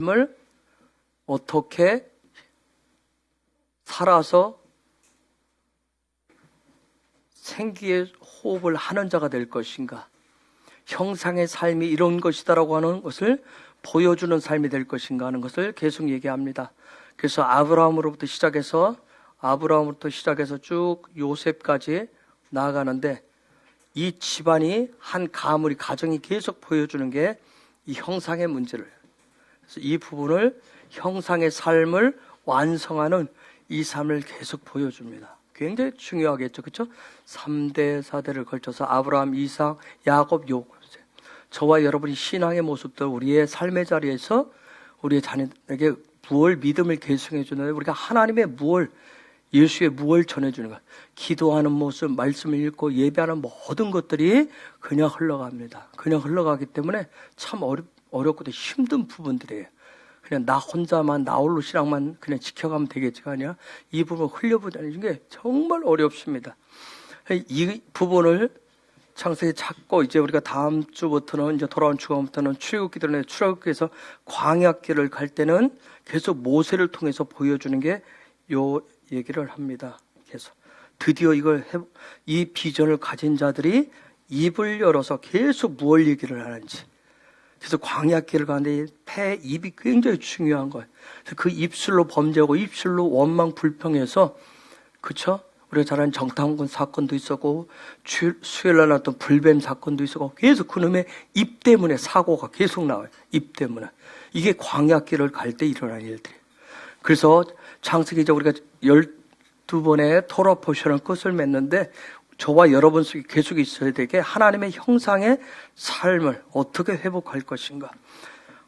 을 어떻게 살아서 생기의 호흡을 하는 자가 될 것인가, 형상의 삶이 이런 것이다라고 하는 것을 보여주는 삶이 될 것인가 하는 것을 계속 얘기합니다. 그래서 아브라함으로부터 시작해서 쭉 요셉까지 나아가는데, 이 집안이 한 가문이, 가정이 계속 보여주는 게 이 형상의 문제를, 그래서 이 부분을, 형상의 삶을 완성하는 이 삶을 계속 보여줍니다. 굉장히 중요하겠죠, 그렇죠? 3대 4대를 걸쳐서 아브라함, 이삭, 야곱, 요셉. 저와 여러분이 신앙의 모습들, 우리의 삶의 자리에서 우리의 자녀에게 무엇 믿음을 계승해 주는, 우리가 하나님의 무엇, 예수의 무엇을 전해주는 것, 기도하는 모습, 말씀을 읽고 예배하는 모든 것들이 그냥 흘러갑니다. 그냥 흘러가기 때문에 참 어렵고도 힘든 부분들이에요. 그냥 나 혼자만, 나 홀로 신앙만 그냥 지켜가면 되겠지가 아니라 이 부분을 흘려보내는 게 정말 어렵습니다. 이 부분을 창세기 찾고, 이제 우리가 다음 주부터는, 이제 돌아온 주간부터는 출애굽기도는, 출애굽기에서 광야길을 갈 때는 계속 모세를 통해서 보여주는 게 요 얘기를 합니다. 계속 드디어 이 비전을 가진 자들이 입을 열어서 계속 무엇 얘기를 하는지. 그래서 광야길을 가는데 입이 굉장히 중요한 거예요. 그래서 그 입술로 범죄하고 입술로 원망 불평해서, 그쵸? 우리가 잘 아는 정탐꾼 사건도 있었고, 수요일날 났던 불뱀 사건도 있었고, 계속 그놈의 입 때문에 사고가 계속 나와요. 입 때문에. 이게 광야길을 갈 때 일어난 일들이에요. 그래서 창세기 이제 우리가 12번의 토라 포션을 끝을 맺는데, 저와 여러분 속에 계속 있어야 되게 하나님의 형상의 삶을 어떻게 회복할 것인가.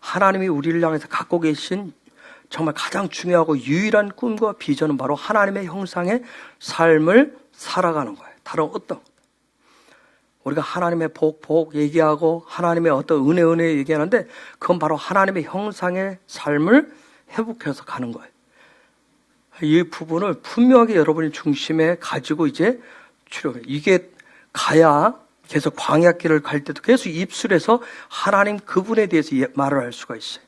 하나님이 우리를 향해서 갖고 계신 정말 가장 중요하고 유일한 꿈과 비전은 바로 하나님의 형상의 삶을 살아가는 거예요. 다른 어떤, 우리가 하나님의 복 얘기하고 하나님의 어떤 은혜 얘기하는데, 그건 바로 하나님의 형상의 삶을 회복해서 가는 거예요. 이 부분을 분명하게 여러분이 중심에 가지고 이제 이게 가야 계속 광야길을 갈 때도 계속 입술에서 하나님 그분에 대해서 말을 할 수가 있어요.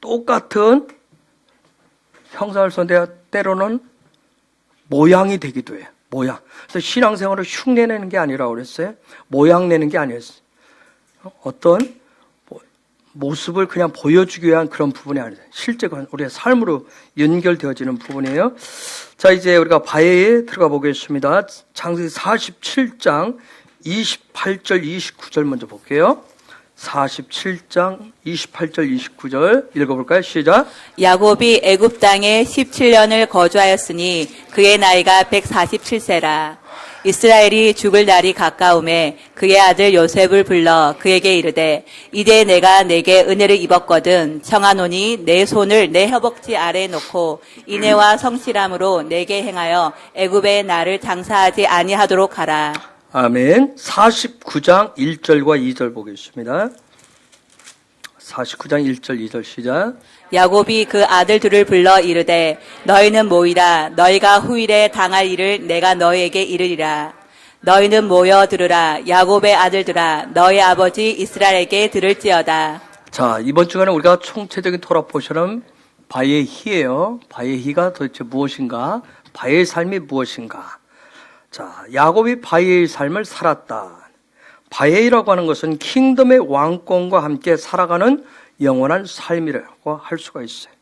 똑같은 형상을 썼는데 때로는 모양이 되기도 해요. 모양. 그래서 신앙생활을 흉내내는 게 아니라고 그랬어요. 모양 내는 게 아니었어요. 어떤 모습을 그냥 보여주기 위한 그런 부분이 아니에요. 실제 우리의 삶으로 연결되어지는 부분이에요. 자, 이제 우리가 바에에 들어가 보겠습니다. 창세기 47장 28절 29절 먼저 볼게요. 47장 28절 29절 읽어볼까요? 시작. 야곱이 애굽 땅에 17년을 거주하였으니 그의 나이가 147세라. 이스라엘이 죽을 날이 가까움에 그의 아들 요셉을 불러 그에게 이르되, 이제 내가 내게 은혜를 입었거든 청하노니 내 손을 내 허벅지 아래에 놓고 인애와 성실함으로 내게 행하여 애굽에 나를 장사하지 아니하도록 하라. 아멘. 49장 1절과 2절 보겠습니다. 49장 1절 2절 시작. 야곱이 그 아들들을 불러 이르되, 너희는 모이라. 너희가 후일에 당할 일을 내가 너희에게 이르리라. 너희는 모여 들으라. 야곱의 아들들아, 너희 아버지 이스라엘에게 들을지어다. 자, 이번 주간에 우리가 총체적인 토라 포션은 바에히예요. 바에히가 도대체 무엇인가? 바의 삶이 무엇인가? 자, 야곱이 바의 삶을 살았다. 바에이라고 하는 것은 킹덤의 왕권과 함께 살아가는 영원한 삶이라고 할 수가 있어요.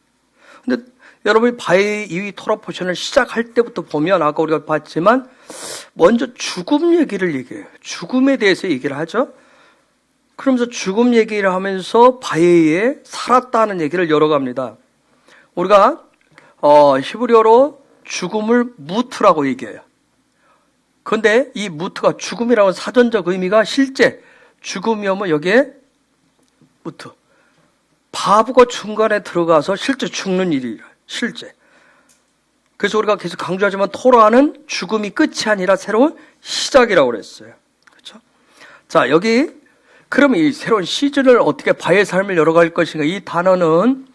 근데 여러분이 바에이 이 토라 포션을 시작할 때부터 보면, 아까 우리가 봤지만 먼저 죽음 얘기를 얘기해요. 죽음에 대해서 얘기를 하죠. 그러면서 죽음 얘기를 하면서 바에이에 살았다는 얘기를 열어갑니다. 우리가 히브리어로 죽음을 무트라고 얘기해요. 그런데 이 무트가, 죽음이라고 사전적 의미가 실제 죽음이면 여기에 무트, 바보가 중간에 들어가서 실제 죽는 일이에요. 실제. 그래서 우리가 계속 강조하지만 토라는 죽음이 끝이 아니라 새로운 시작이라고 그랬어요. 그렇죠? 자, 여기 그럼 이 새로운 시즌을 어떻게 바의 삶을 열어갈 것인가? 이 단어는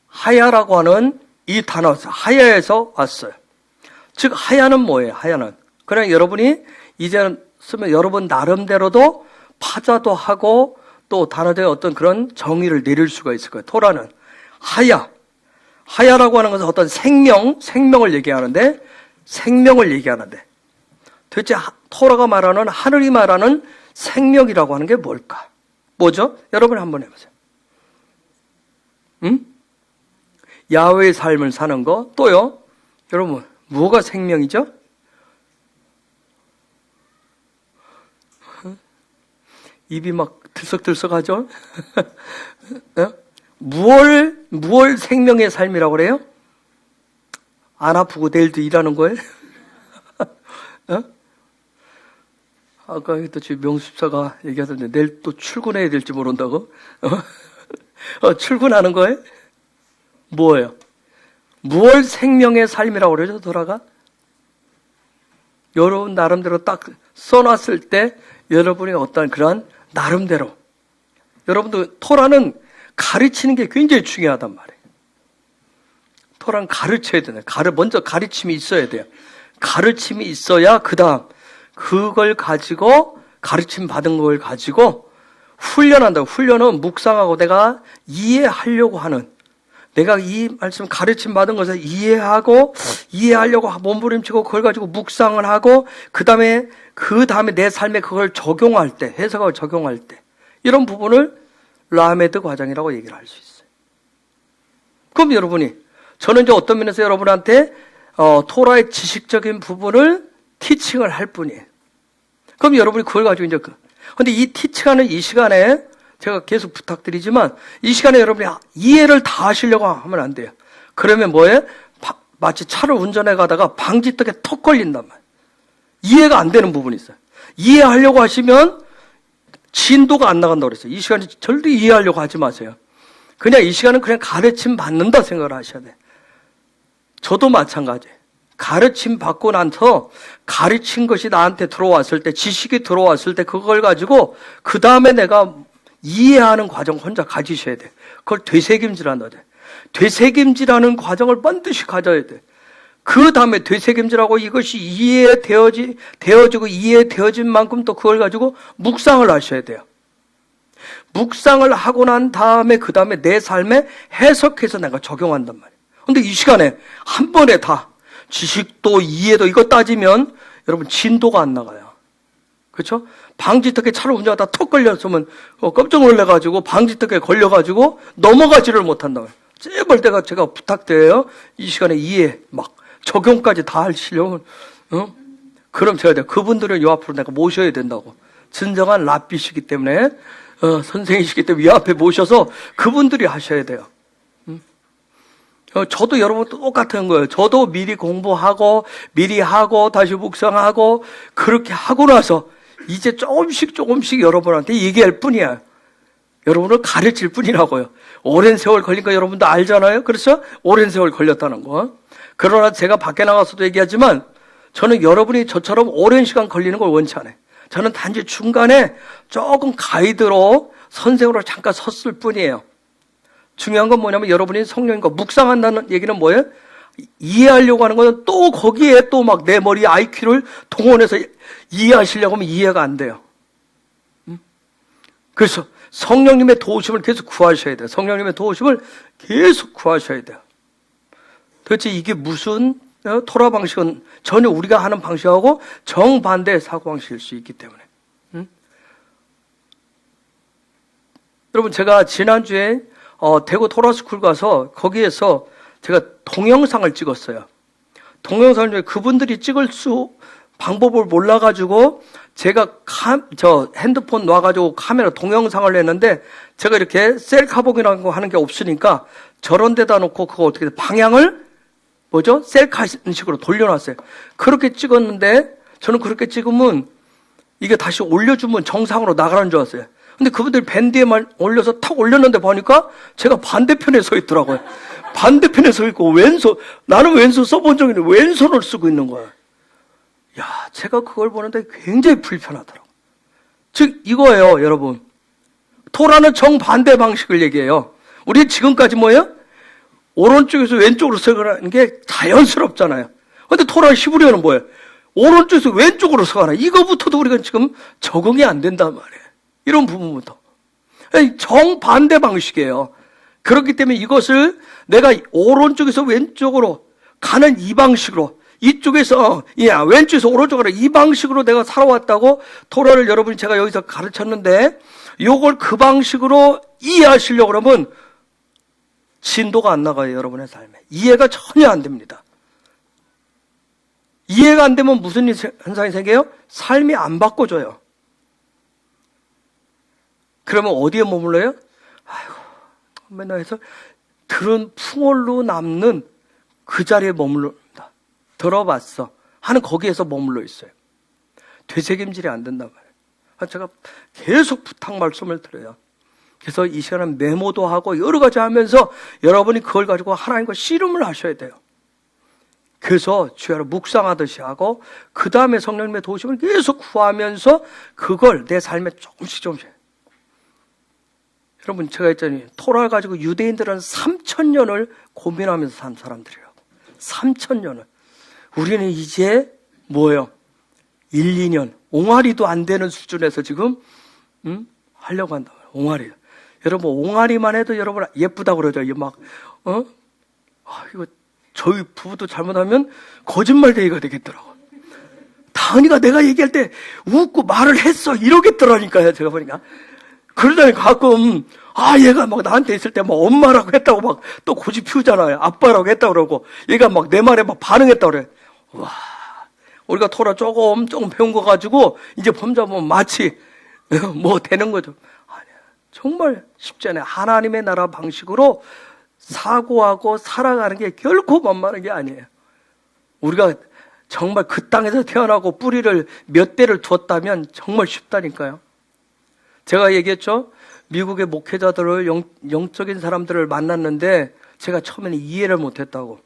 하야라고 하는 이 단어, 하야에서 왔어요. 즉 하야는 뭐예요? 하야는 그냥 여러분이 이제는 쓰면 여러분 나름대로도 파자도 하고 또 단어적인 어떤 그런 정의를 내릴 수가 있을 거예요. 토라는 하야라고 하는 것은 어떤 생명을 얘기하는데 도대체 토라가 말하는 하늘이 말하는 생명이라고 하는 게 뭘까? 뭐죠? 여러분 한번 해보세요. 야훼의 삶을 사는 거 또요. 여러분 뭐가 생명이죠? 입이 막 들썩들썩하죠? 무얼 생명의 삶이라고 그래요? 안 아프고 내일도 일하는 거예요? 아까 또 지금 명수집사가 얘기하던데 내일 또 출근해야 될지 모른다고? 출근하는 거예요? 뭐예요? 무얼 생명의 삶이라고 그러죠, 돌아가? 여러분 나름대로 딱 써놨을 때 여러분의 어떤 그런 나름대로 여러분도 토라는 가르치는 게 굉장히 중요하단 말이에요. 토라는 가르쳐야 되네. 먼저 가르침이 있어야 돼요. 가르침이 있어야 그 다음 그걸 가지고 가르침 받은 걸 가지고 훈련한다고. 훈련은 묵상하고 내가 이해하려고 하는 내가 이 말씀 가르침 받은 것을 이해하려고 몸부림치고 그걸 가지고 묵상을 하고 그 다음에 내 삶에 그걸 적용할 때 해석을 적용할 때 이런 부분을 라메드 과정이라고 얘기를 할 수 있어요. 그럼 여러분이 저는 이제 어떤 면에서 여러분한테 토라의 지식적인 부분을 티칭을 할 뿐이에요. 그럼 여러분이 그걸 가지고 이제 근데 이 티칭하는 이 시간에 제가 계속 부탁드리지만 이 시간에 여러분이 이해를 다 하시려고 하면 안 돼요. 그러면 뭐예요? 마치 차를 운전해 가다가 방지턱에 턱 걸린단 말이에요. 이해가 안 되는 부분이 있어요. 이해하려고 하시면 진도가 안 나간다고 그랬어요. 이 시간에 절대 이해하려고 하지 마세요. 그냥 이 시간은 그냥 가르침 받는다 생각을 하셔야 돼요. 저도 마찬가지예요. 가르침 받고 나서 가르친 것이 나한테 들어왔을 때 지식이 들어왔을 때 그걸 가지고 그 다음에 내가 이해하는 과정 혼자 가지셔야 돼. 그걸 되새김질한다. 되새김질하는 과정을 반드시 가져야 돼. 그 다음에 되새김질하고 이것이 이해되어지고 이해되어진 만큼 또 그걸 가지고 묵상을 하셔야 돼요. 묵상을 하고 난 다음에 그 다음에 내 삶에 해석해서 내가 적용한단 말이에요. 근데 이 시간에 한 번에 다 지식도 이해도 이거 따지면 여러분 진도가 안 나가요. 그렇죠? 방지턱에 차를 운전하다 턱 걸렸으면 깜짝 놀래가지고 방지턱에 걸려가지고 넘어가지를 못한다. 제발 제가 부탁드려요. 이 시간에 이해 막 적용까지 다 하시려면 그럼 제가 그분들을 요 앞으로 내가 모셔야 된다고. 진정한 랍비시기 때문에 선생이시기 때문에 이 앞에 모셔서 그분들이 하셔야 돼요. 저도 여러분 똑같은 거예요. 저도 미리 공부하고 미리 하고 다시 묵상하고 그렇게 하고 나서 이제 조금씩 여러분한테 얘기할 뿐이야. 여러분을 가르칠 뿐이라고요. 오랜 세월 걸린 거 여러분도 알잖아요. 그래서 오랜 세월 걸렸다는 거. 그러나 제가 밖에 나가서도 얘기하지만 저는 여러분이 저처럼 오랜 시간 걸리는 걸 원치 않아요. 저는 단지 중간에 조금 가이드로 선생으로 잠깐 섰을 뿐이에요. 중요한 건 뭐냐면 여러분이 성령님과 묵상한다는 얘기는 뭐예요? 이해하려고 하는 거는 또 거기에 또 막 내 머리 IQ를 동원해서 이해하시려고 하면 이해가 안 돼요. 그래서 성령님의 도우심을 계속 구하셔야 돼요. 성령님의 도우심을 계속 구하셔야 돼요. 도대체 이게 무슨 토라 방식은 전혀 우리가 하는 방식하고 정반대의 사고방식일 수 있기 때문에. 여러분 제가 지난주에 대구 토라스쿨 가서 거기에서 제가 동영상을 찍었어요. 동영상을 중에 그분들이 찍을 방법을 몰라가지고 제가 핸드폰 놔가지고 카메라 동영상을 냈는데 제가 이렇게 셀카봉이라는 거 하는 게 없으니까 저런 데다 놓고 그거 어떻게 방향을 셀카 식으로 돌려놨어요. 그렇게 찍었는데 저는 그렇게 찍으면 이게 다시 올려주면 정상으로 나가는 줄 알았어요. 근데 그분들 밴드에만 올려서 탁 올렸는데 보니까 제가 반대편에 서 있더라고요. 반대편에 서 있고 나는 왼손 써본 적이 있는데 왼손을 쓰고 있는 거야. 야, 제가 그걸 보는데 굉장히 불편하더라고요. 즉 이거예요, 여러분. 토라는 정반대 방식을 얘기해요. 우리 지금까지 뭐예요? 오른쪽에서 왼쪽으로 서가는 게 자연스럽잖아요. 근데 토라 히브리어는 뭐예요? 오른쪽에서 왼쪽으로 서가나. 이거부터도 우리가 지금 적응이 안 된단 말이에요. 이런 부분부터. 정반대 방식이에요. 그렇기 때문에 이것을 내가 오른쪽에서 왼쪽으로 가는 이 방식으로, 이쪽에서 왼쪽에서 오른쪽으로 이 방식으로 내가 살아왔다고 토라를 여러분이 제가 여기서 가르쳤는데, 요걸 그 방식으로 이해하시려고 그러면 진도가 안 나가요. 여러분의 삶에 이해가 전혀 안 됩니다. 이해가 안 되면 무슨 현상이 생겨요? 삶이 안 바꿔져요. 그러면 어디에 머물러요? 아이고, 맨날 해서 들은 풍월로 남는 그 자리에 머물러입니다. 들어봤어 하는 거기에서 머물러 있어요. 되새김질이 안 된단 말이에요. 제가 계속 부탁 말씀을 드려요. 그래서 이 시간은 메모도 하고 여러 가지 하면서 여러분이 그걸 가지고 하나님과 씨름을 하셔야 돼요. 그래서 주야로 묵상하듯이 하고 그 다음에 성령님의 도우심을 계속 구하면서 그걸 내 삶에 조금씩 여러분, 제가 했잖아요. 토라를 가지고 유대인들은 3,000년을 고민하면서 산 사람들이라고. 3,000년을. 우리는 이제 뭐예요? 1, 2년 옹알이도 안 되는 수준에서 지금 하려고 한다. 옹알이. 여러분, 옹알이만 해도 여러분 예쁘다고 그러죠. 이거 이거 저희 부부도 잘못하면 거짓말쟁이가 되겠더라고. 다은이가 내가 얘기할 때 웃고 말을 했어 이러겠더라니까요. 제가 보니까. 그러다니 가끔 얘가 막 나한테 있을 때 막 엄마라고 했다고 막 또 고집 피우잖아요. 아빠라고 했다고 그러고 얘가 막 내 말에 막 반응했다고 그래. 와, 우리가 토라 조금 배운 거 가지고 이제 범죄하면 마치 뭐 되는 거죠. 아니야, 정말 쉽지 않아요. 하나님의 나라 방식으로 사고하고 살아가는 게 결코 만만한 게 아니에요. 우리가 정말 그 땅에서 태어나고 뿌리를 몇 대를 두었다면 정말 쉽다니까요. 제가 얘기했죠. 미국의 목회자들을 영적인 사람들을 만났는데 제가 처음에는 이해를 못했다고.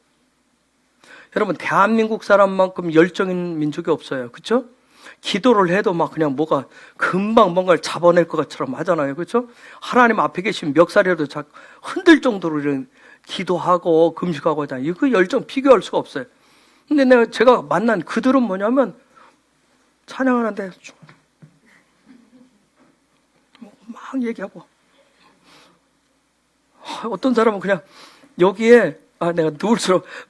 여러분, 대한민국 사람만큼 열정인 민족이 없어요. 그렇죠? 기도를 해도 막 그냥 뭐가 금방 뭔가를 잡아낼 것처럼 하잖아요. 그렇죠? 하나님 앞에 계신 멱살이라도 흔들 정도로 이런 기도하고 금식하고 하잖아요. 그 열정 비교할 수가 없어요. 근데 제가 만난 그들은 뭐냐면 찬양하는데 막 얘기하고, 어떤 사람은 그냥 여기에 내가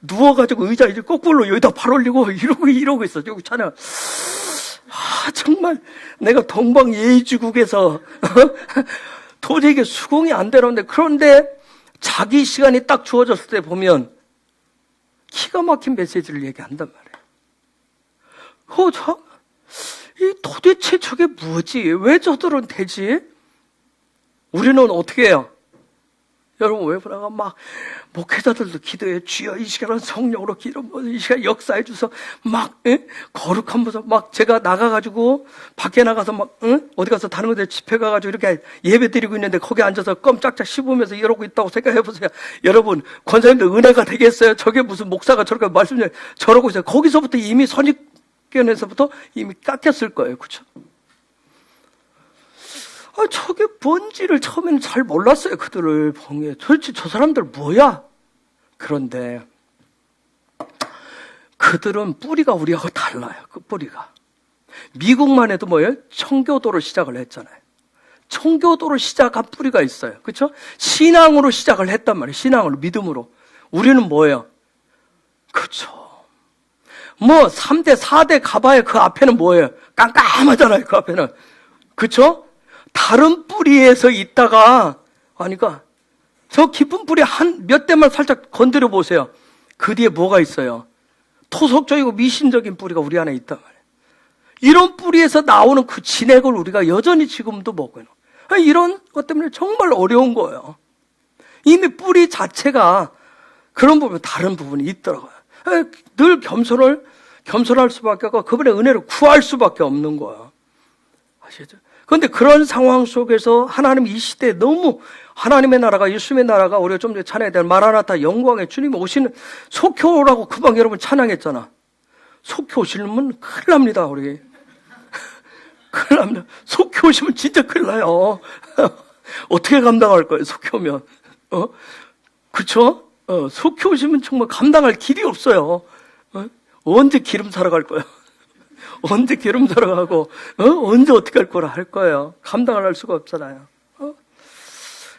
누워가지고 의자 이제 거꾸로 여기다 발 올리고 이러고 있어. 여기 찬양. 정말 내가 동방예의지국에서 도저히 이게 수긍이 안 되는데, 그런데 자기 시간이 딱 주어졌을 때 보면 기가 막힌 메시지를 얘기한단 말이에요. 도대체 저게 뭐지? 왜 저들은 되지? 우리는 어떻게 해요? 여러분, 왜 그러나 막 목회자들도 기도해. 주여, 이 시간은 성령으로 이 시간 역사해 주셔서 막 거룩한 모습, 막 제가 나가가지고 밖에 나가서 막 어디 가서 다른 곳에 집회 가가지고 이렇게 예배 드리고 있는데 거기 앉아서 껌 짝짝 씹으면서 이러고 있다고 생각해 보세요. 여러분, 권사님들 은혜가 되겠어요? 저게 무슨 목사가 저렇게 말씀을 저러고 있어요. 거기서부터 이미 선입견에서부터 이미 깎였을 거예요. 그렇죠? 저게 뭔지를 처음에는 잘 몰랐어요. 그들을 보면 도대체 저 사람들 뭐야? 그런데 그들은 뿌리가 우리하고 달라요. 그 뿌리가. 미국만 해도 뭐예요? 청교도로 시작을 했잖아요. 청교도로 시작한 뿌리가 있어요. 그렇죠? 신앙으로 시작을 했단 말이에요. 신앙으로, 믿음으로. 우리는 뭐예요? 그렇죠. 3대, 4대 가봐야 그 앞에는 뭐예요? 깜깜하잖아요. 그 앞에는. 그렇죠? 다른 뿌리에서 있다가, 저 깊은 뿌리 몇 대만 살짝 건드려 보세요. 그 뒤에 뭐가 있어요? 토속적이고 미신적인 뿌리가 우리 안에 있단 말이에요. 이런 뿌리에서 나오는 그 진액을 우리가 여전히 지금도 먹어요. 이런 것 때문에 정말 어려운 거예요. 이미 뿌리 자체가 그런 부분, 다른 부분이 있더라고요. 늘 겸손할 수밖에 없고 그분의 은혜를 구할 수밖에 없는 거예요. 아시죠? 그런데 그런 상황 속에서 하나님 이 시대에 너무 하나님의 나라가, 예수님의 나라가, 우리가 좀 전에 찬양했던 마라나타 영광의 주님이 오시는, 속효라고 금방 여러분 찬양했잖아. 속효 오시면 큰일 납니다, 우리. 큰일 납니다. 속효 오시면 진짜 큰일 나요. 어떻게 감당할 거예요, 속효면? 그쵸? 속효 오시면 정말 감당할 길이 없어요. 언제 기름 사러 갈 거야? 언제 기름 들어가고, 언제 어떻게 할 거라 할 거예요. 감당을 할 수가 없잖아요.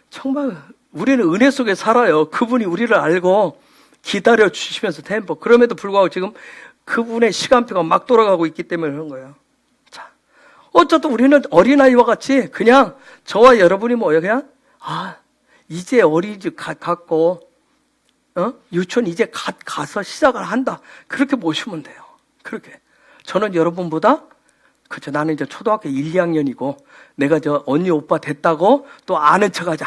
정말 우리는 은혜 속에 살아요. 그분이 우리를 알고 기다려 주시면서 템포. 그럼에도 불구하고 지금 그분의 시간표가 막 돌아가고 있기 때문에 그런 거예요. 자, 어쨌든 우리는 어린아이와 같이 그냥 저와 여러분이 뭐예요? 그냥, 이제 어린이집 갔고, 유치원 이제 가서 시작을 한다. 그렇게 모시면 돼요. 그렇게. 저는 여러분보다 그죠. 나는 이제 초등학교 1, 2학년이고, 내가 저 언니 오빠 됐다고 또 아는 척하지.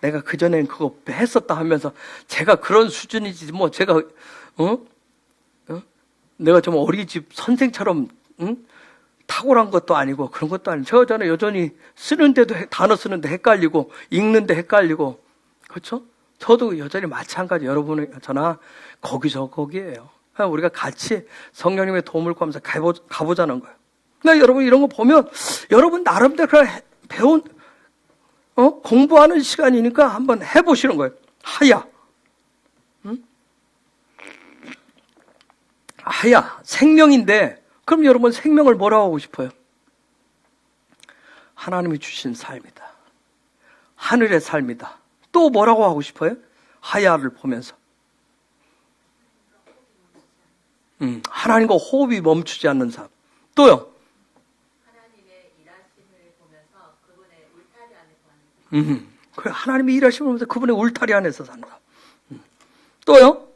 내가 그전엔 그거 했었다 하면서 제가 그런 수준이지, 뭐 제가, 내가 좀 어린이집 선생처럼, 탁월한 것도 아니고 그런 것도 아니고, 저는 여전히 쓰는데도, 단어 쓰는데 헷갈리고, 읽는데 헷갈리고, 그렇죠? 저도 여전히 마찬가지. 여러분은 저나 거기서 거기에요. 우리가 같이 성령님의 도움을 구하면서 가보자는 거예요. 그러니까 여러분 이런 거 보면 여러분 나름대로 배운 공부하는 시간이니까 한번 해보시는 거예요. 하야, 하야 생명인데 그럼 여러분 생명을 뭐라고 하고 싶어요? 하나님이 주신 삶이다. 하늘의 삶이다. 또 뭐라고 하고 싶어요? 하야를 보면서 하나님과 호흡이 멈추지 않는 삶. 또요. 하나님의 일하심을 보면서 그분의 울타리 안에서 하는 그 하나님의 일하심을 보면서 그분의 울타리 안에서 산다. 또요.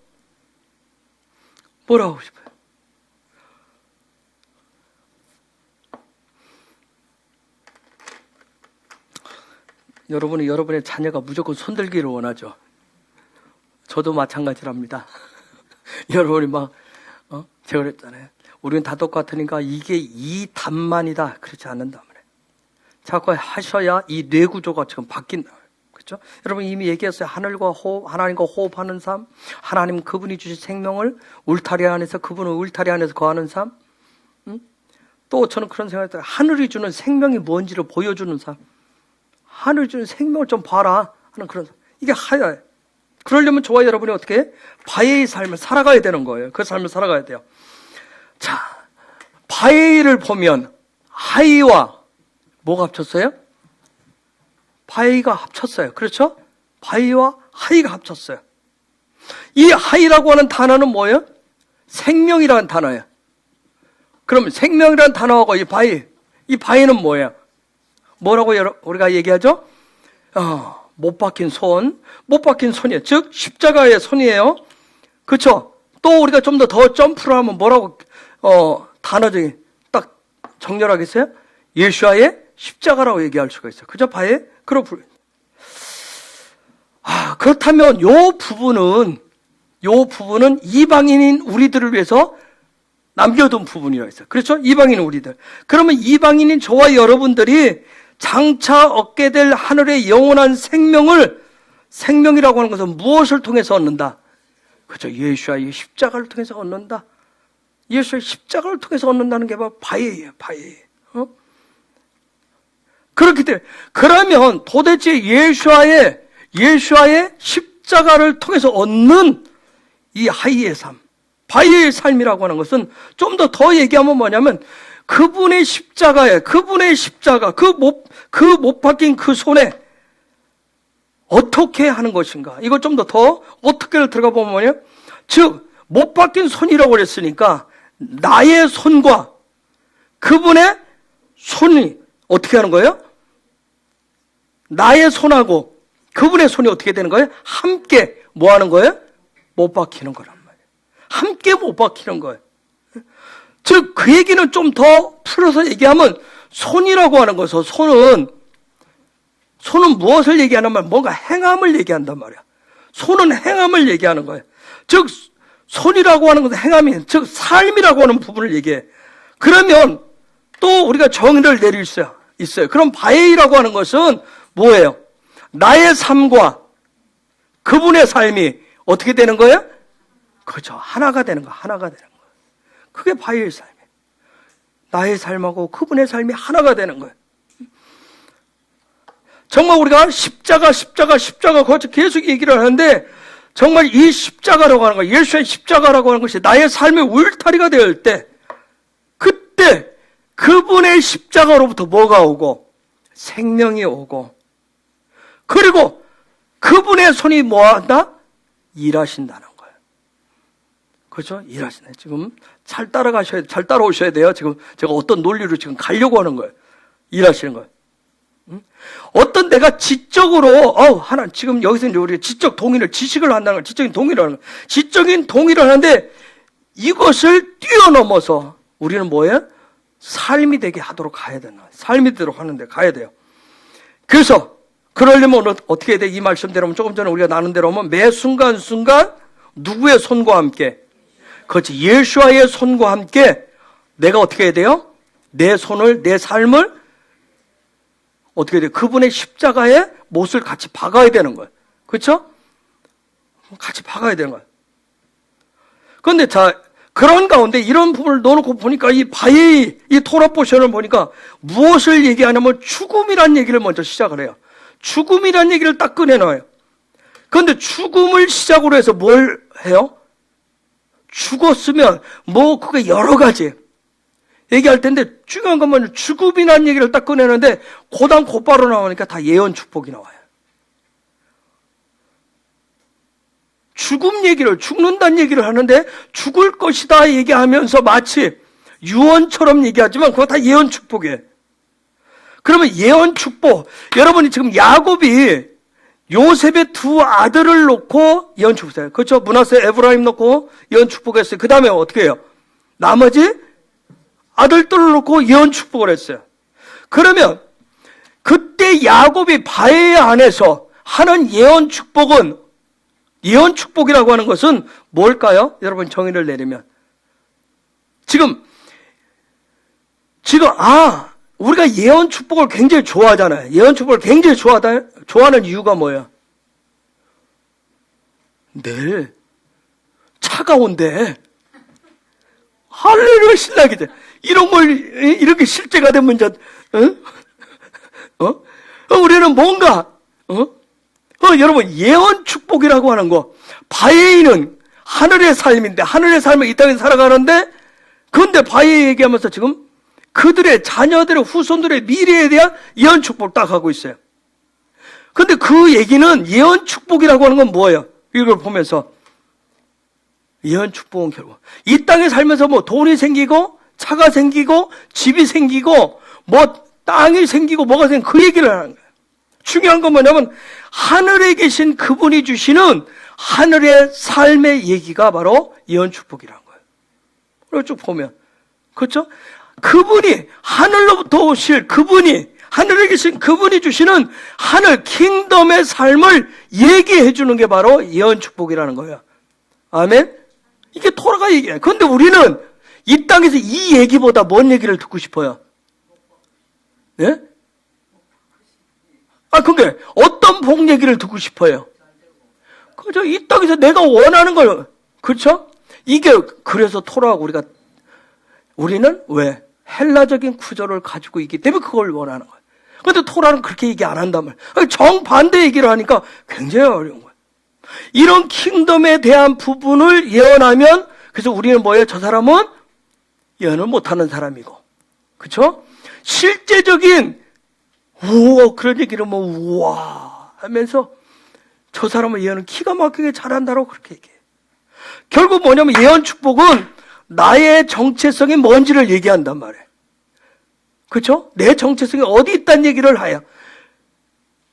뭐라고 하고 싶어요? 여러분이 여러분의 자녀가 무조건 손들기를 원하죠. 저도 마찬가지랍니다. 여러분이 막 제가 그랬잖아요. 우리는 다 똑같으니까 이게 이 답만이다. 그렇지 않는다 말이에요. 자꾸 하셔야 이 뇌구조가 지금 바뀐다. 그렇죠? 여러분 이미 얘기했어요. 하늘과 호흡, 하나님과 호흡하는 삶, 하나님 그분이 주신 생명을 울타리 안에서, 그분은 울타리 안에서 거하는 삶. 또 저는 그런 생각을 했어요. 하늘이 주는 생명이 뭔지를 보여주는 삶. 하늘이 주는 생명을 좀 봐라 하는 그런 삶. 이게 하야예요. 그러려면 저와 여러분이 어떻게 바에의 삶을 살아가야 되는 거예요. 그 삶을 살아가야 돼요. 자, 바에를 보면 하이와 뭐가 합쳤어요? 바에가 합쳤어요. 그렇죠? 바에와 하이가 합쳤어요. 이 하이라고 하는 단어는 뭐예요? 생명이라는 단어예요. 그럼 생명이라는 단어하고 이 바에는 뭐예요? 뭐라고 우리가 얘기하죠? 못 박힌 손, 못 박힌 손이에요. 즉 십자가의 손이에요. 그렇죠? 또 우리가 좀 더 점프를 하면 뭐라고 단어적인 딱 정렬하겠어요? 예수와의 십자가라고 얘기할 수가 있어요. 그죠? 바에 그렇다면 요 부분은 이방인인 우리들을 위해서 남겨둔 부분이라고 했어요. 그렇죠? 이방인 우리들. 그러면 이방인인 저와 여러분들이 장차 얻게 될 하늘의 영원한 생명이라고 하는 것은 무엇을 통해서 얻는다? 그렇죠. 예수와의 십자가를 통해서 얻는다. 예수의 십자가를 통해서 얻는다는 게 바로 바에예요. 바에. 그렇기 때문에 그러면 도대체 예수와의 십자가를 통해서 얻는 이 하이의 삶, 바에의 삶이라고 하는 것은 좀 더 얘기하면 뭐냐면 그분의 십자가, 그 못 박힌 그 손에 어떻게 하는 것인가. 이걸 좀 더 어떻게를 들어가 보면 뭐냐? 즉, 못 박힌 손이라고 그랬으니까 나의 손과 그분의 손이 어떻게 하는 거예요? 나의 손하고 그분의 손이 어떻게 되는 거예요? 함께 뭐 하는 거예요? 못 박히는 거란 말이에요. 함께 못 박히는 거예요. 즉, 그 얘기는 좀 더 풀어서 얘기하면 손이라고 하는 것은 손은 무엇을 얘기하는 말? 뭔가 행함을 얘기한단 말이야. 손은 행함을 얘기하는 거예요. 즉, 손이라고 하는 것은 행함이, 즉, 삶이라고 하는 부분을 얘기해. 그러면 또 우리가 정의를 내릴 수 있어요. 그럼 바에이라고 하는 것은 뭐예요? 나의 삶과 그분의 삶이 어떻게 되는 거예요? 그렇죠. 하나가 되는 거예요. 하나가 되는 거예요. 그게 바에이의 삶이에요. 나의 삶하고 그분의 삶이 하나가 되는 거예요. 정말 우리가 십자가 거쳐 계속 얘기를 하는데 정말 이 십자가라고 하는 거, 예수의 십자가라고 하는 것이 나의 삶의 울타리가 될 때 그분의 십자가로부터 뭐가 오고? 생명이 오고, 그리고 그분의 손이 뭐한다? 일하신다는 거예요. 그렇죠? 일하시네. 지금 잘 따라오셔야 돼요. 지금 제가 어떤 논리로 지금 가려고 하는 거예요. 일하시는 거예요. 어떤 내가 지적으로, 하나, 지금 여기서 이제 우리가 지적 동의를, 지식을 한다는 걸 지적인 동의를 하는 거예요. 지적인 동의를 하는데 이것을 뛰어넘어서 우리는 뭐예요? 삶이 되게 하도록 가야 되는 거예요. 삶이 되도록 하는데 가야 돼요. 그래서, 그러려면 어떻게 해야 돼? 이 말씀대로 하면 조금 전에 우리가 나눈 대로 하면 매 순간순간 누구의 손과 함께? 그렇지. 예수와의 손과 함께 내가 어떻게 해야 돼요? 내 손을, 내 삶을 어떻게 해야 돼요? 그분의 십자가에 못을 같이 박아야 되는 거예요. 그렇죠? 같이 박아야 되는 거예요. 그런데 자, 그런 가운데 이런 부분을 넣어놓고 보니까 이 바예의 이 토라 포션을 보니까 무엇을 얘기하냐면 죽음이란 얘기를 먼저 시작을 해요. 죽음이란 얘기를 딱 꺼내놔요. 그런데 죽음을 시작으로 해서 뭘 해요? 죽었으면 뭐 그게 여러 가지 얘기할 텐데 중요한 건 뭐냐면 죽음이란 얘기를 딱 꺼내는데 곧바로 나오니까 다 예언 축복이 나와요. 죽음 얘기를, 죽는다는 얘기를 하는데 죽을 것이다 얘기하면서 마치 유언처럼 얘기하지만 그거 다 예언 축복이에요. 그러면 예언 축복, 여러분이 지금 야곱이 요셉의 두 아들을 놓고 예언 축복했어요. 그렇죠? 므낫세, 에브라임 놓고 예언 축복했어요. 그 다음에 어떻게 해요? 나머지 아들들을 놓고 예언 축복을 했어요. 그러면 그때 야곱이 바에 안에서 하는 예언 축복은, 예언 축복이라고 하는 것은 뭘까요? 여러분 정의를 내리면 지금 우리가 예언 축복을 굉장히 좋아하잖아요. 예언 축복을 굉장히 좋아하는 이유가 뭐예요? 내일 차가운데 할렐루야 신나게 돼. 이런 걸 이렇게 실제가 되면 우리는 뭔가 여러분 예언 축복이라고 하는 거, 바예인은 하늘의 삶인데 하늘의 삶을 이 땅에 살아가는데, 그런데 바예 얘기하면서 지금 그들의 자녀들의 후손들의 미래에 대한 예언 축복을 딱 하고 있어요. 그런데 그 얘기는 예언 축복이라고 하는 건 뭐예요? 이걸 보면서 예언 축복은 결국 이 땅에 살면서 뭐 돈이 생기고 차가 생기고 집이 생기고 뭐 땅이 생기고 뭐가 생기고 그 얘기를 하는 거예요. 중요한 건 뭐냐면 하늘에 계신 그분이 주시는 하늘의 삶의 얘기가 바로 예언 축복이라는 거예요. 그리고 쭉 보면 그렇죠? 그분이 하늘로부터 오실 그분이, 하늘에 계신 그분이 주시는 하늘 킹덤의 삶을 얘기해 주는 게 바로 예언 축복이라는 거예요. 아멘? 이게 토라가 얘기해요. 그런데 우리는 이 땅에서 이 얘기보다 뭔 얘기를 듣고 싶어요? 네? 그게 어떤 복 얘기를 듣고 싶어요? 그죠? 이 땅에서 내가 원하는 걸, 그렇죠? 이게 그래서 토라하고 우리는 왜? 헬라적인 구조를 가지고 있기 때문에 그걸 원하는 거예요. 그런데 토라는 그렇게 얘기 안 한단 말이에요. 정반대 얘기를 하니까 굉장히 어려운 거예요. 이런 킹덤에 대한 부분을 예언하면, 그래서 우리는 뭐예요? 저 사람은 예언을 못하는 사람이고, 그렇죠? 실제적인 그런 얘기를 우와 하면서 저 사람은 예언을 기가 막히게 잘한다고 그렇게 얘기해요. 결국 뭐냐면 예언 축복은 나의 정체성이 뭔지를 얘기한단 말이에요. 그렇죠? 내 정체성이 어디 있다는 얘기를 해요.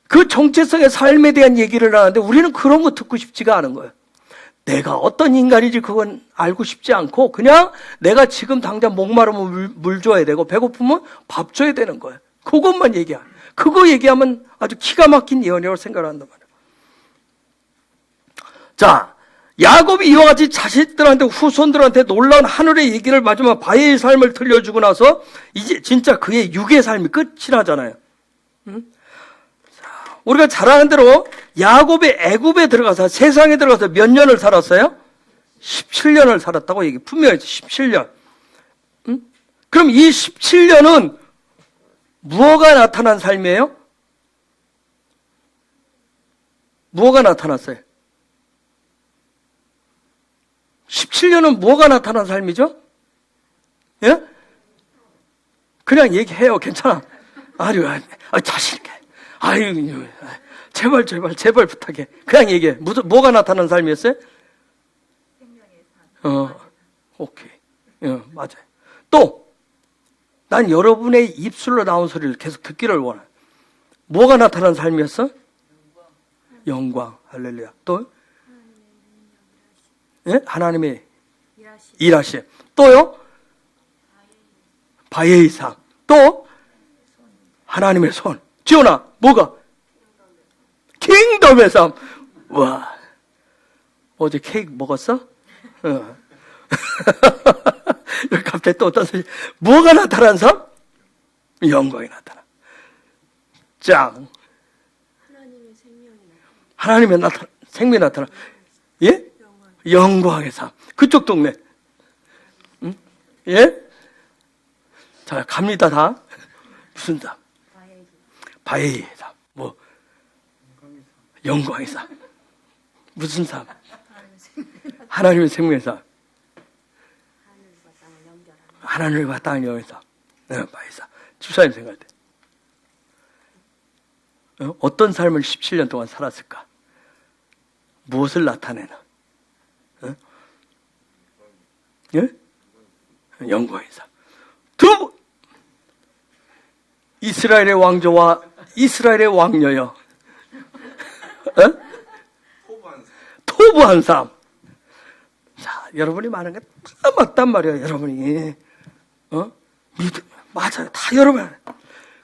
그 정체성의 삶에 대한 얘기를 하는데 우리는 그런 거 듣고 싶지가 않은 거예요. 내가 어떤 인간인지 그건 알고 싶지 않고 그냥 내가 지금 당장 목마르면 물 줘야 되고 배고프면 밥 줘야 되는 거예요. 그것만 얘기하는. 그거 얘기하면 아주 기가 막힌 예언이라고 생각을 한단 말이에요. 자, 야곱이 이와 같이 자식들한테 후손들한테 놀라운 하늘의 얘기를 마지막 바예의 삶을 들려주고 나서 이제 진짜 그의 육의 삶이 끝이 나잖아요. 자, 우리가 잘 아는 대로 야곱이 애굽에 들어가서 세상에 들어가서 몇 년을 살았어요? 17년을 살았다고 얘기 분명히 17년. 그럼 이 17년은 무엇가 나타난 삶이에요? 무엇가 나타났어요? 17년은 뭐가 나타난 삶이죠? 예? 그냥 얘기해요. 괜찮아. 아니, 자신있게. 아유, 제발 부탁해. 그냥 얘기해. 뭐가 나타나는 삶이었어요? 오케이. 맞아요. 또, 난 여러분의 입술로 나온 소리를 계속 듣기를 원해. 뭐가 나타나는 삶이었어? 영광. 할렐루야. 또? 예? 하나님의 일하심. 또요? 바의 삶. 또? 하나님의 손. 지원아, 뭐가? 킹덤의 삶. 와. 어제 케이크 먹었어? 갑자기 또 어떤 소리. 뭐가 나타난 삶? 영광이 나타나. 짱. 하나님의 생명이 나타나. 예? 영광의 삶. 그쪽 동네. 응? 예? 자, 갑니다, 다. 무슨 삶? 바의 삶. 뭐? 영광의 삶. 무슨 삶? 하나님의 생명의 삶. 하나님과 땅을 연결해서. 바의 삶. 집사님 생각할 때. 어떤 삶을 17년 동안 살았을까? 무엇을 나타내나? 예? 영광의 삶. 두, 이스라엘의 왕조와 이스라엘의 왕녀여. 토부한 삶. 자, 여러분이 말하는 게 다 맞단 말이에요, 여러분이. 맞아요. 다 여러분.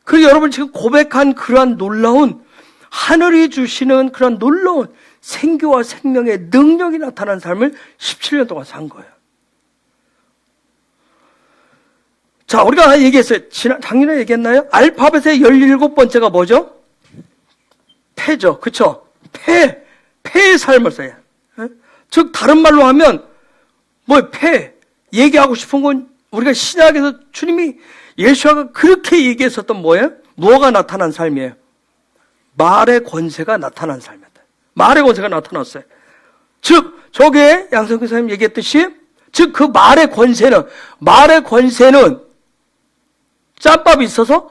그 여러분 지금 고백한 그러한 놀라운, 하늘이 주시는 그런 놀라운 생교와 생명의 능력이 나타난 삶을 17년 동안 산 거예요. 자, 우리가 얘기했어요. 작년에 얘기했나요? 알파벳의 17번째가 뭐죠? 패죠. 그쵸? 패의 삶을 써요. 즉, 다른 말로 하면, 얘기하고 싶은 건 우리가 신약에서 주님이 예수가 그렇게 얘기했었던 뭐예요? 뭐가 나타난 삶이에요? 말의 권세가 나타난 삶이었다. 말의 권세가 나타났어요. 즉, 저게 양성규 선생님 얘기했듯이, 즉, 그 말의 권세는 짬밥이 있어서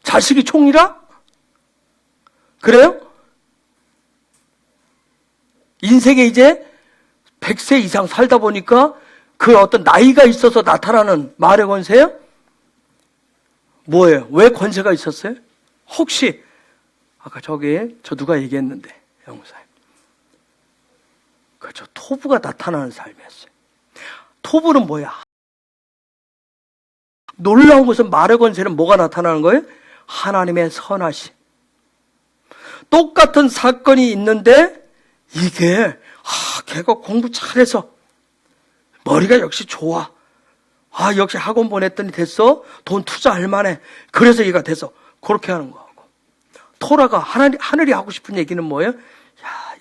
자식이 총이라? 그래요? 인생에 이제 100세 이상 살다 보니까 그 어떤 나이가 있어서 나타나는 말의 권세요? 뭐예요? 왜 권세가 있었어요? 혹시 아까 저 누가 얘기했는데 영사님, 그렇죠. 토부가 나타나는 삶이었어요. 토부는 뭐야? 놀라운 것은 말의 권세는 뭐가 나타나는 거예요? 하나님의 선하심. 똑같은 사건이 있는데 이게 걔가 공부 잘해서 머리가 역시 좋아. 역시 학원 보냈더니 됐어. 돈 투자할 만해. 그래서 얘가 됐어. 그렇게 하는 거하고. 토라가 하늘이 하고 싶은 얘기는 뭐예요?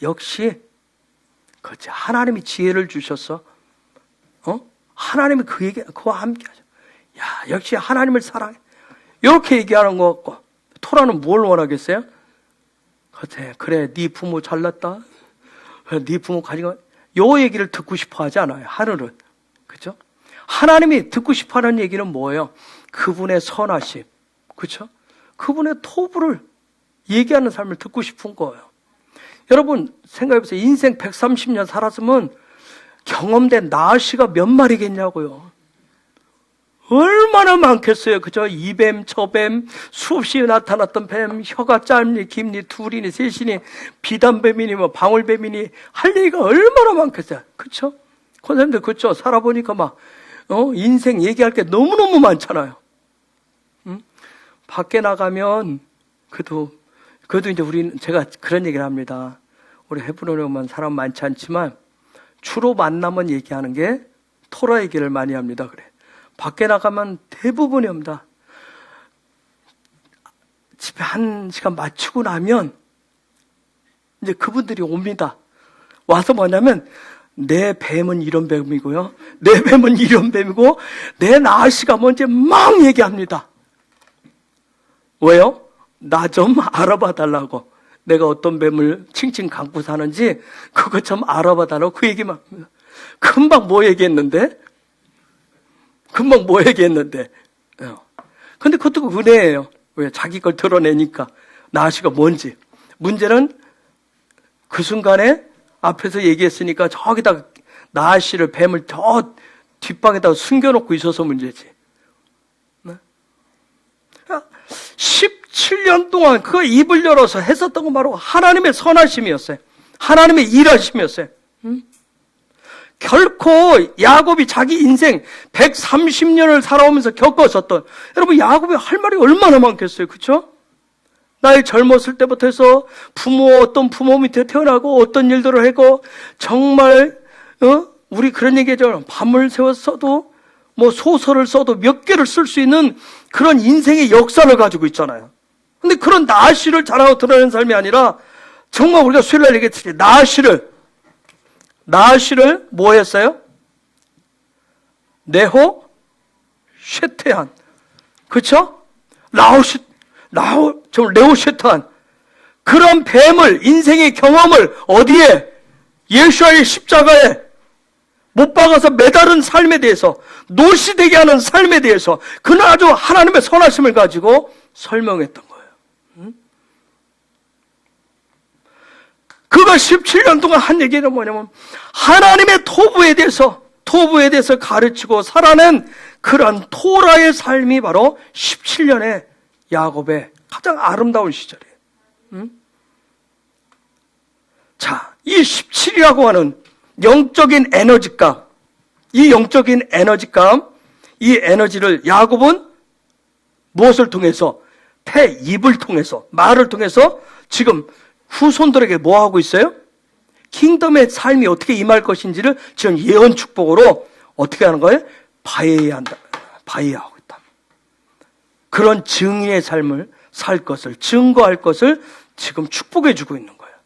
역시 그렇지. 하나님이 지혜를 주셨어. 하나님이 그와 함께 하죠. 역시 하나님을 사랑해. 이렇게 얘기하는 것 같고. 토라는 뭘 원하겠어요? 그래, 네 부모 잘났다. 네 부모 가지고 요 얘기를 듣고 싶어 하지 않아요. 하늘은. 그죠? 하나님이 듣고 싶어 하는 얘기는 뭐예요? 그분의 선하심. 그죠? 그분의 토부를 얘기하는 삶을 듣고 싶은 거예요. 여러분, 생각해보세요. 인생 130년 살았으면 경험된 나시가 몇 마리겠냐고요. 얼마나 많겠어요. 그죠? 이뱀, 저뱀, 수없이 나타났던 뱀, 혀가 짧니, 깊니, 둘이니, 셋이니, 비단뱀이니, 방울뱀이니, 할 얘기가 얼마나 많겠어요. 그쵸? 선생님들, 그쵸? 살아보니까 인생 얘기할 게 너무너무 많잖아요. 밖에 나가면, 그래도 이제 제가 그런 얘기를 합니다. 우리 헤브론에 오면 사람 많지 않지만, 주로 만나면 얘기하는 게 토라 얘기를 많이 합니다. 그래. 밖에 나가면 대부분이 옵니다. 집에 1시간 마치고 나면 이제 그분들이 옵니다. 와서 뭐냐면 내 뱀은 이런 뱀이고요. 내 뱀은 이런 뱀이고 내 나시가 뭔지 막 얘기합니다. 왜요? 나 좀 알아봐 달라고. 내가 어떤 뱀을 칭칭 감고 사는지 그것 좀 알아봐 달라고 그 얘기만 합니다. 금방 뭐 얘기했는데? 금방 뭐 얘기했는데. 근데 그것도 은혜예요. 왜? 자기 걸 드러내니까. 나시가 뭔지. 문제는 그 순간에 앞에서 얘기했으니까 저기다 나시를 뱀을 저 뒷방에다가 숨겨놓고 있어서 문제지. 17년 동안 그 입을 열어서 했었던 건 바로 하나님의 선하심이었어요. 하나님의 일하심이었어요. 결코 야곱이 자기 인생 130년을 살아오면서 겪었었던, 여러분 야곱이 할 말이 얼마나 많겠어요. 그렇죠? 나의 젊었을 때부터 해서 어떤 부모 밑에 태어나고 어떤 일들을 하고 정말 우리 그런 얘기죠. 밤을 새웠어도 뭐 소설을 써도 몇 개를 쓸 수 있는 그런 인생의 역사를 가지고 있잖아요. 근데 그런 나시를 자랑하고 드러내는 삶이 아니라 정말 우리가 수요일날 얘기했듯이 나시를 뭐 했어요? 네호 쉐테한. 그쵸? 레오 쉐테한. 그런 뱀을, 인생의 경험을 어디에? 예수와의 십자가에 못 박아서 매달은 삶에 대해서, 노시되게 하는 삶에 대해서 그는 아주 하나님의 선하심을 가지고 설명했던 거예요. 그가 17년 동안 한 얘기는 뭐냐면 하나님의 토부에 대해서 가르치고 살아낸 그런 토라의 삶이 바로 17년의 야곱의 가장 아름다운 시절이에요. 자, 이 17이라고 하는 영적인 에너지감, 이 에너지를 야곱은 무엇을 통해서? 입을 통해서, 말을 통해서 지금 후손들에게 뭐 하고 있어요? 킹덤의 삶이 어떻게 임할 것인지를 지금 예언 축복으로 어떻게 하는 거예요? 바이하고 있다. 그런 증인의 삶을 살 것을, 증거할 것을 지금 축복해 주고 있는 거예요.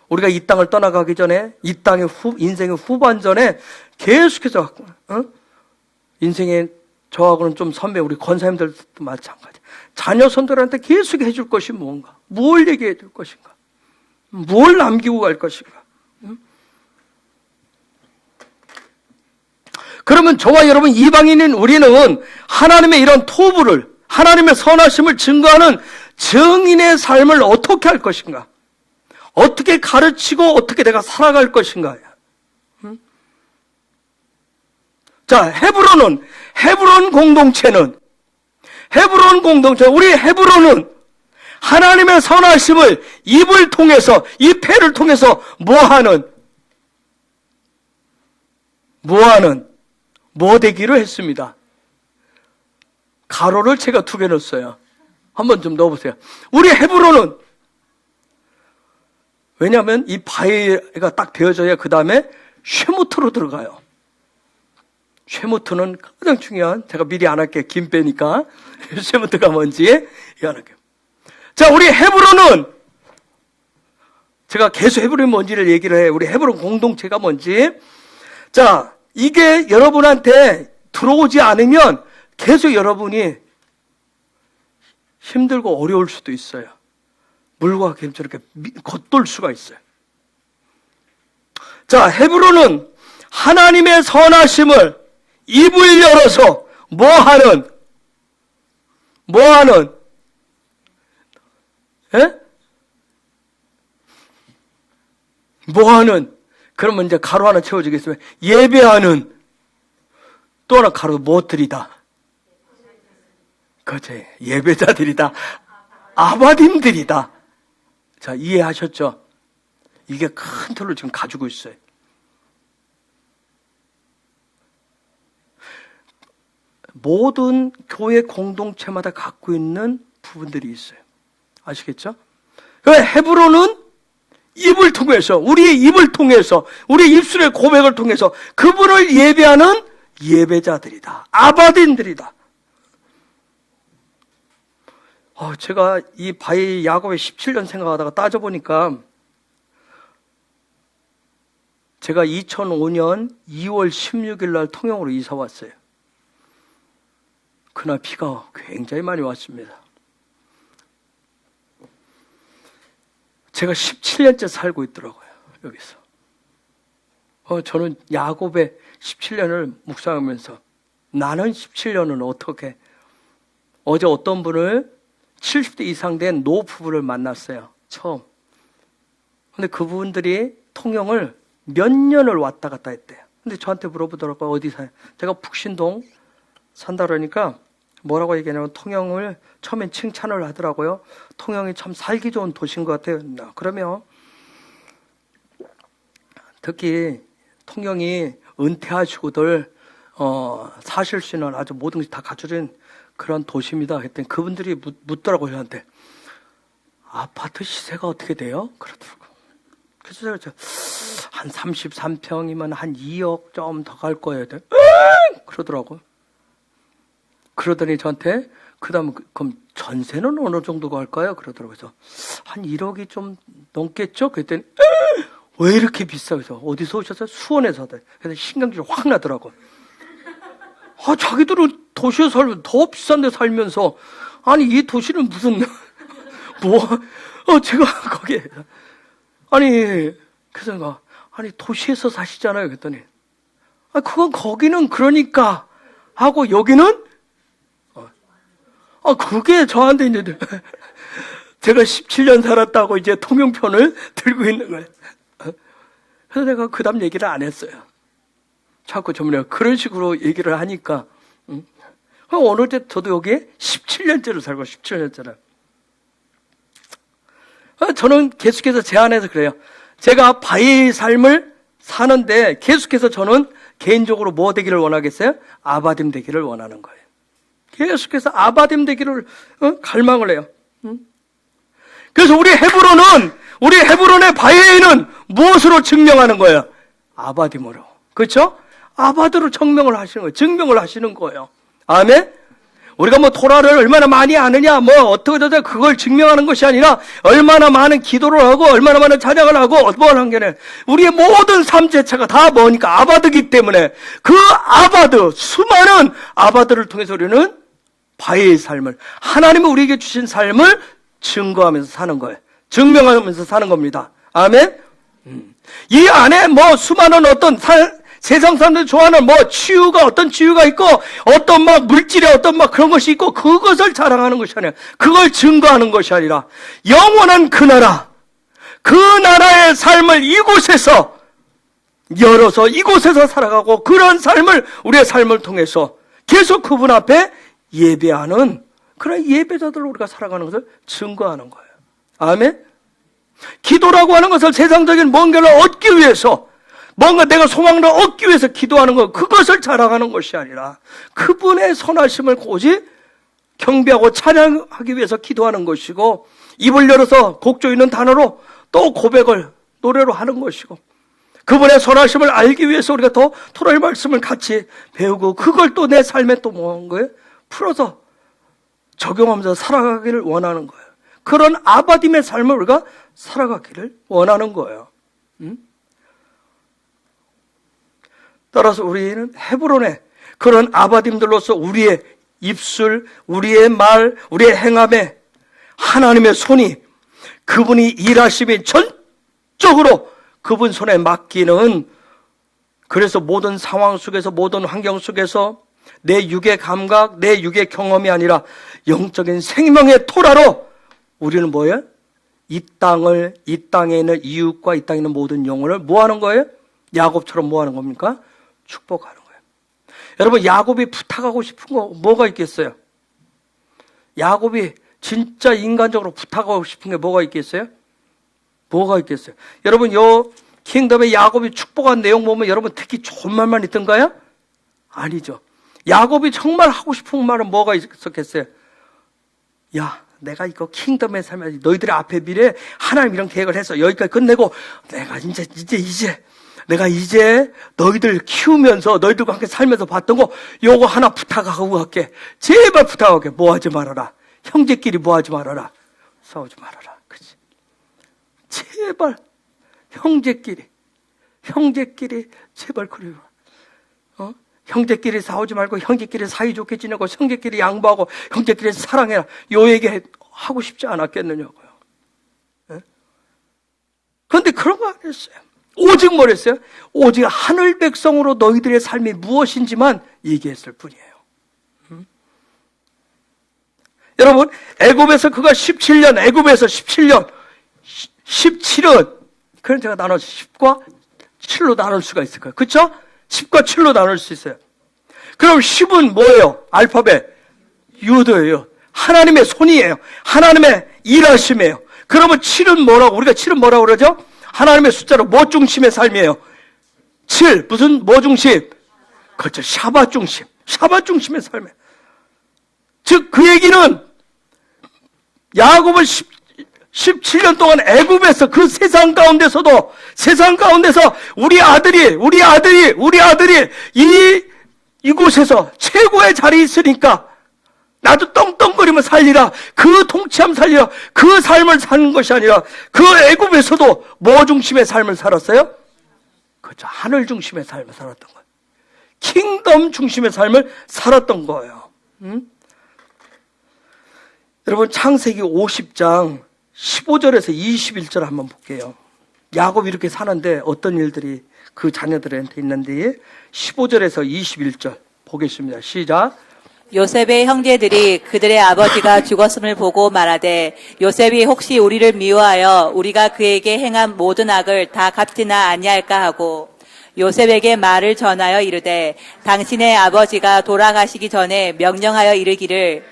우리가 이 땅을 떠나가기 전에, 이 땅의 인생의 후반전에 계속해서 인생의 저하고는 좀 선배, 우리 권사님들도 마찬가지. 자녀손들한테 계속 해줄 것이 뭔가? 뭘 얘기해 줄 것인가? 뭘 남기고 갈 것인가? 그러면 저와 여러분 이방인인 우리는 하나님의 이런 토부를, 하나님의 선하심을 증거하는 증인의 삶을 어떻게 할 것인가? 어떻게 가르치고 어떻게 내가 살아갈 것인가? 자, 헤브론 공동체는 우리 헤브론은 하나님의 선하심을 입을 통해서, 이 패를 통해서 뭐 되기로 했습니다. 가로를 제가 2개 넣었어요. 한번 좀 넣어보세요. 우리 헤브론은, 왜냐하면 이 바위가 딱 되어져야 그 다음에 쉐무트로 들어가요. 쉐무트는 가장 중요한, 제가 미리 안 할게요. 긴 빼니까. 쉐무트가 뭔지 안 할게요. 자, 우리 헤브론은, 제가 계속 헤브론이 뭔지를 얘기를 해요. 우리 헤브론 공동체가 뭔지. 자, 이게 여러분한테 들어오지 않으면 계속 여러분이 힘들고 어려울 수도 있어요. 물과 뱀처럼 이렇게 겉돌 수가 있어요. 자, 헤브론은 하나님의 선하심을 입을 열어서 뭐하는? 그러면 이제 가로 하나 채워지겠어요. 예배하는. 또 하나 가로 무엇들이다? 그렇지. 예배자들이다. 아바딤들이다. 자, 이해하셨죠? 이게 큰 틀을 지금 가지고 있어요. 모든 교회 공동체마다 갖고 있는 부분들이 있어요. 아시겠죠? 헤브론은 입을 통해서, 우리의 입을 통해서, 우리의 입술의 고백을 통해서 그분을 예배하는 예배자들이다. 아바딘들이다. 제가 이 바위 야곱의 17년 생각하다가 따져보니까 제가 2005년 2월 16일 날 통영으로 이사 왔어요. 그날 비가 굉장히 많이 왔습니다. 제가 17년째 살고 있더라고요, 여기서. 저는 야곱의 17년을 묵상하면서 나는 17년은 어떻게, 어제 어떤 분을 70대 이상 된 노부부를 만났어요. 처음. 근데 그분들이 통영을 몇 년을 왔다 갔다 했대요. 근데 저한테 물어보더라고요. 어디 사요? 제가 북신동 산다 그러니까 뭐라고 얘기하냐면 통영을 처음엔 칭찬을 하더라고요. 통영이 참 살기 좋은 도시인 것 같아요. 그러면 특히 통영이 은퇴하시고들 사실 수 있는 아주 모든 것이 다 갖춰진 그런 도시입니다. 했더니 그분들이 묻더라고요. 저한테 아파트 시세가 어떻게 돼요? 그러더라고요. 그래서 제가 한 33평이면 한 2억 좀 더 갈 거예요. 그러더라고요. 그러더니 저한테 그다음 그럼 전세는 어느 정도 갈까요? 그러더라고요. 그래서 한 1억이 좀 넘겠죠? 그랬더니 왜 이렇게 비싸? 그래서 어디서 오셨어요? 수원에서. 그래서 신경질이 확 나더라고요. 자기들은 도시에 살면 더 비싼 데 살면서 아니 이 도시는 무슨 제가 거기에 아니 그래서 내가 아니 도시에서 사시잖아요. 그랬더니 그건 거기는 그러니까 하고 여기는 그게 저한테 이제 제가 17년 살았다고 이제 통영편을 들고 있는 거예요. 그래서 내가 그 다음 얘기를 안 했어요. 자꾸 전문에 그런 식으로 얘기를 하니까 어느 때 저도 여기에 17년째를 살고 17년째를 저는 계속해서 제 안에서 그래요. 제가 바위의 삶을 사는데 계속해서 저는 개인적으로 뭐 되기를 원하겠어요? 아바딤 되기를 원하는 거예요. 계속해서 아바딤 되기를 갈망을 해요. 그래서 우리 헤브론의 바위는 무엇으로 증명하는 거예요? 아바딤으로. 그렇죠? 아바드로 증명을 하시는 거예요. 아멘? 우리가 토라를 얼마나 많이 아느냐, 어떻게 그걸 증명하는 것이 아니라, 얼마나 많은 기도를 하고, 얼마나 많은 찬양을 하고, 뭘 한 게는, 우리의 모든 삶 자체가 다 뭐니까, 아바드기 때문에, 그 아바드, 수많은 아바드를 통해서 우리는 바위의 삶을, 하나님이 우리에게 주신 삶을 증거하면서 사는 거예요. 증명하면서 사는 겁니다. 아멘? 이 안에 수많은 어떤 세상 사람들 좋아하는 치유가 어떤 치유가 있고 어떤 물질의 어떤 그런 것이 있고 그것을 자랑하는 것이 아니라 그걸 증거하는 것이 아니라 영원한 그 나라의 삶을 이곳에서 열어서 이곳에서 살아가고 그런 삶을 우리의 삶을 통해서 계속 그분 앞에 예배하는 그런 예배자들로 우리가 살아가는 것을 증거하는 거예요. 아멘? 기도라고 하는 것을 세상적인 뭔가를 얻기 위해서 뭔가 내가 소망을 얻기 위해서 기도하는 것, 그것을 자랑하는 것이 아니라 그분의 선하심을 오직 경배하고 찬양하기 위해서 기도하는 것이고 입을 열어서 곡 조이는 단어로 또 고백을 노래로 하는 것이고 그분의 선하심을 알기 위해서 우리가 더 토라의 말씀을 같이 배우고 그걸 또 내 삶에 또 뭐 한 거예요? 풀어서 적용하면서 살아가기를 원하는 거예요. 그런 아바딤의 삶을 우리가 살아가기를 원하는 거예요. 따라서 우리는 헤브론의 그런 아바딤들로서 우리의 입술, 우리의 말, 우리의 행함에 하나님의 손이 그분이 일하심이 전적으로 그분 손에 맡기는 그래서 모든 상황 속에서 모든 환경 속에서 내 육의 감각, 내 육의 경험이 아니라 영적인 생명의 토라로 우리는 뭐예요? 이 땅에 있는 이웃과 이 땅에 있는 모든 영혼을 뭐 하는 거예요? 야곱처럼 뭐 하는 겁니까? 축복하는 거예요. 여러분 야곱이 부탁하고 싶은 거 뭐가 있겠어요? 야곱이 진짜 인간적으로 부탁하고 싶은 게 뭐가 있겠어요? 뭐가 있겠어요? 여러분 요 킹덤의 야곱이 축복한 내용 보면 여러분 특히 좋은 말만 있던가요? 아니죠. 야곱이 정말 하고 싶은 말은 뭐가 있었겠어요? 야, 내가 이거 킹덤의 삶에 너희들의 앞에 미래 하나님 이런 계획을 해서 여기까지 끝내고 내가 내가 이제 너희들 키우면서 너희들과 함께 살면서 봤던 거 요거 하나 부탁하고 갈게. 제발 부탁할게. 뭐 하지 말아라. 형제끼리 뭐 하지 말아라. 싸우지 말아라. 그치? 제발 형제끼리 제발 그래요. 형제끼리 싸우지 말고 형제끼리 사이좋게 지내고 형제끼리 양보하고 형제끼리 사랑해라. 요 얘기 하고 싶지 않았겠느냐고요. 그런데 그런 거 안 했어요. 오직 뭐랬어요? 오직 하늘 백성으로 너희들의 삶이 무엇인지만 얘기했을 뿐이에요. 여러분, 애굽에서 그가 17년, 애굽에서 17년, 17은, 그럼 제가 나눠서 10과 7로 나눌 수가 있을 거예요. 그쵸? 10과 7로 나눌 수 있어요. 그럼 10은 뭐예요? 알파벳. 유도예요. 하나님의 손이에요. 하나님의 일하심이에요. 그러면 7은 뭐라고, 우리가 7은 뭐라고 그러죠? 하나님의 숫자로 뭐 중심의 삶이에요? 7, 무슨 뭐 중심? 그렇죠. 샤밧 중심. 샤밧 중심의 삶이에요. 즉, 그 얘기는 야곱은 17년 동안 애굽에서 그 세상 가운데서도 세상 가운데서 우리 아들이 이곳에서 최고의 자리에 있으니까 나도 떵떵거리면 살리라. 그 통치함 살리라. 그 삶을 사는 것이 아니라 그 애굽에서도 뭐 중심의 삶을 살았어요? 그렇죠. 하늘 중심의 삶을 살았던 거예요. 킹덤 중심의 삶을 살았던 거예요. 여러분, 창세기 50장 15절에서 21절 한번 볼게요. 야곱이 이렇게 사는데 어떤 일들이 그 자녀들한테 있는데 15절에서 21절 보겠습니다. 시작. 요셉의 형제들이 그들의 아버지가 죽었음을 보고 말하되 요셉이 혹시 우리를 미워하여 우리가 그에게 행한 모든 악을 다 갚지나 아니할까 하고 요셉에게 말을 전하여 이르되 당신의 아버지가 돌아가시기 전에 명령하여 이르기를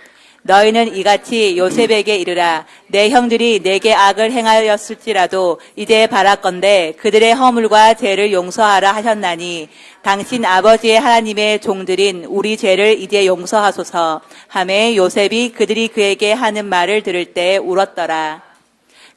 너희는 이같이 요셉에게 이르라. 내 형들이 내게 악을 행하였을지라도 이제 바랄건대 그들의 허물과 죄를 용서하라 하셨나니 당신 아버지의 하나님의 종들인 우리 죄를 이제 용서하소서 하매 요셉이 그들이 그에게 하는 말을 들을 때 울었더라.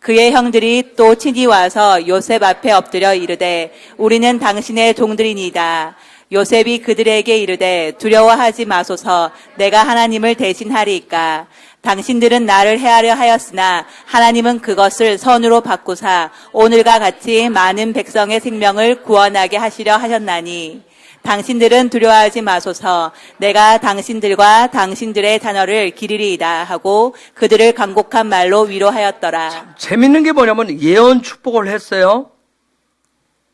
그의 형들이 또 친히 와서 요셉 앞에 엎드려 이르되 우리는 당신의 종들이니이다. 요셉이 그들에게 이르되 두려워하지 마소서 내가 하나님을 대신하리이까. 당신들은 나를 해하려 하였으나 하나님은 그것을 선으로 바꾸사 오늘과 같이 많은 백성의 생명을 구원하게 하시려 하셨나니 당신들은 두려워하지 마소서 내가 당신들과 당신들의 자녀를 기리리이다 하고 그들을 간곡한 말로 위로하였더라. 재밌는 게 뭐냐면 예언 축복을 했어요.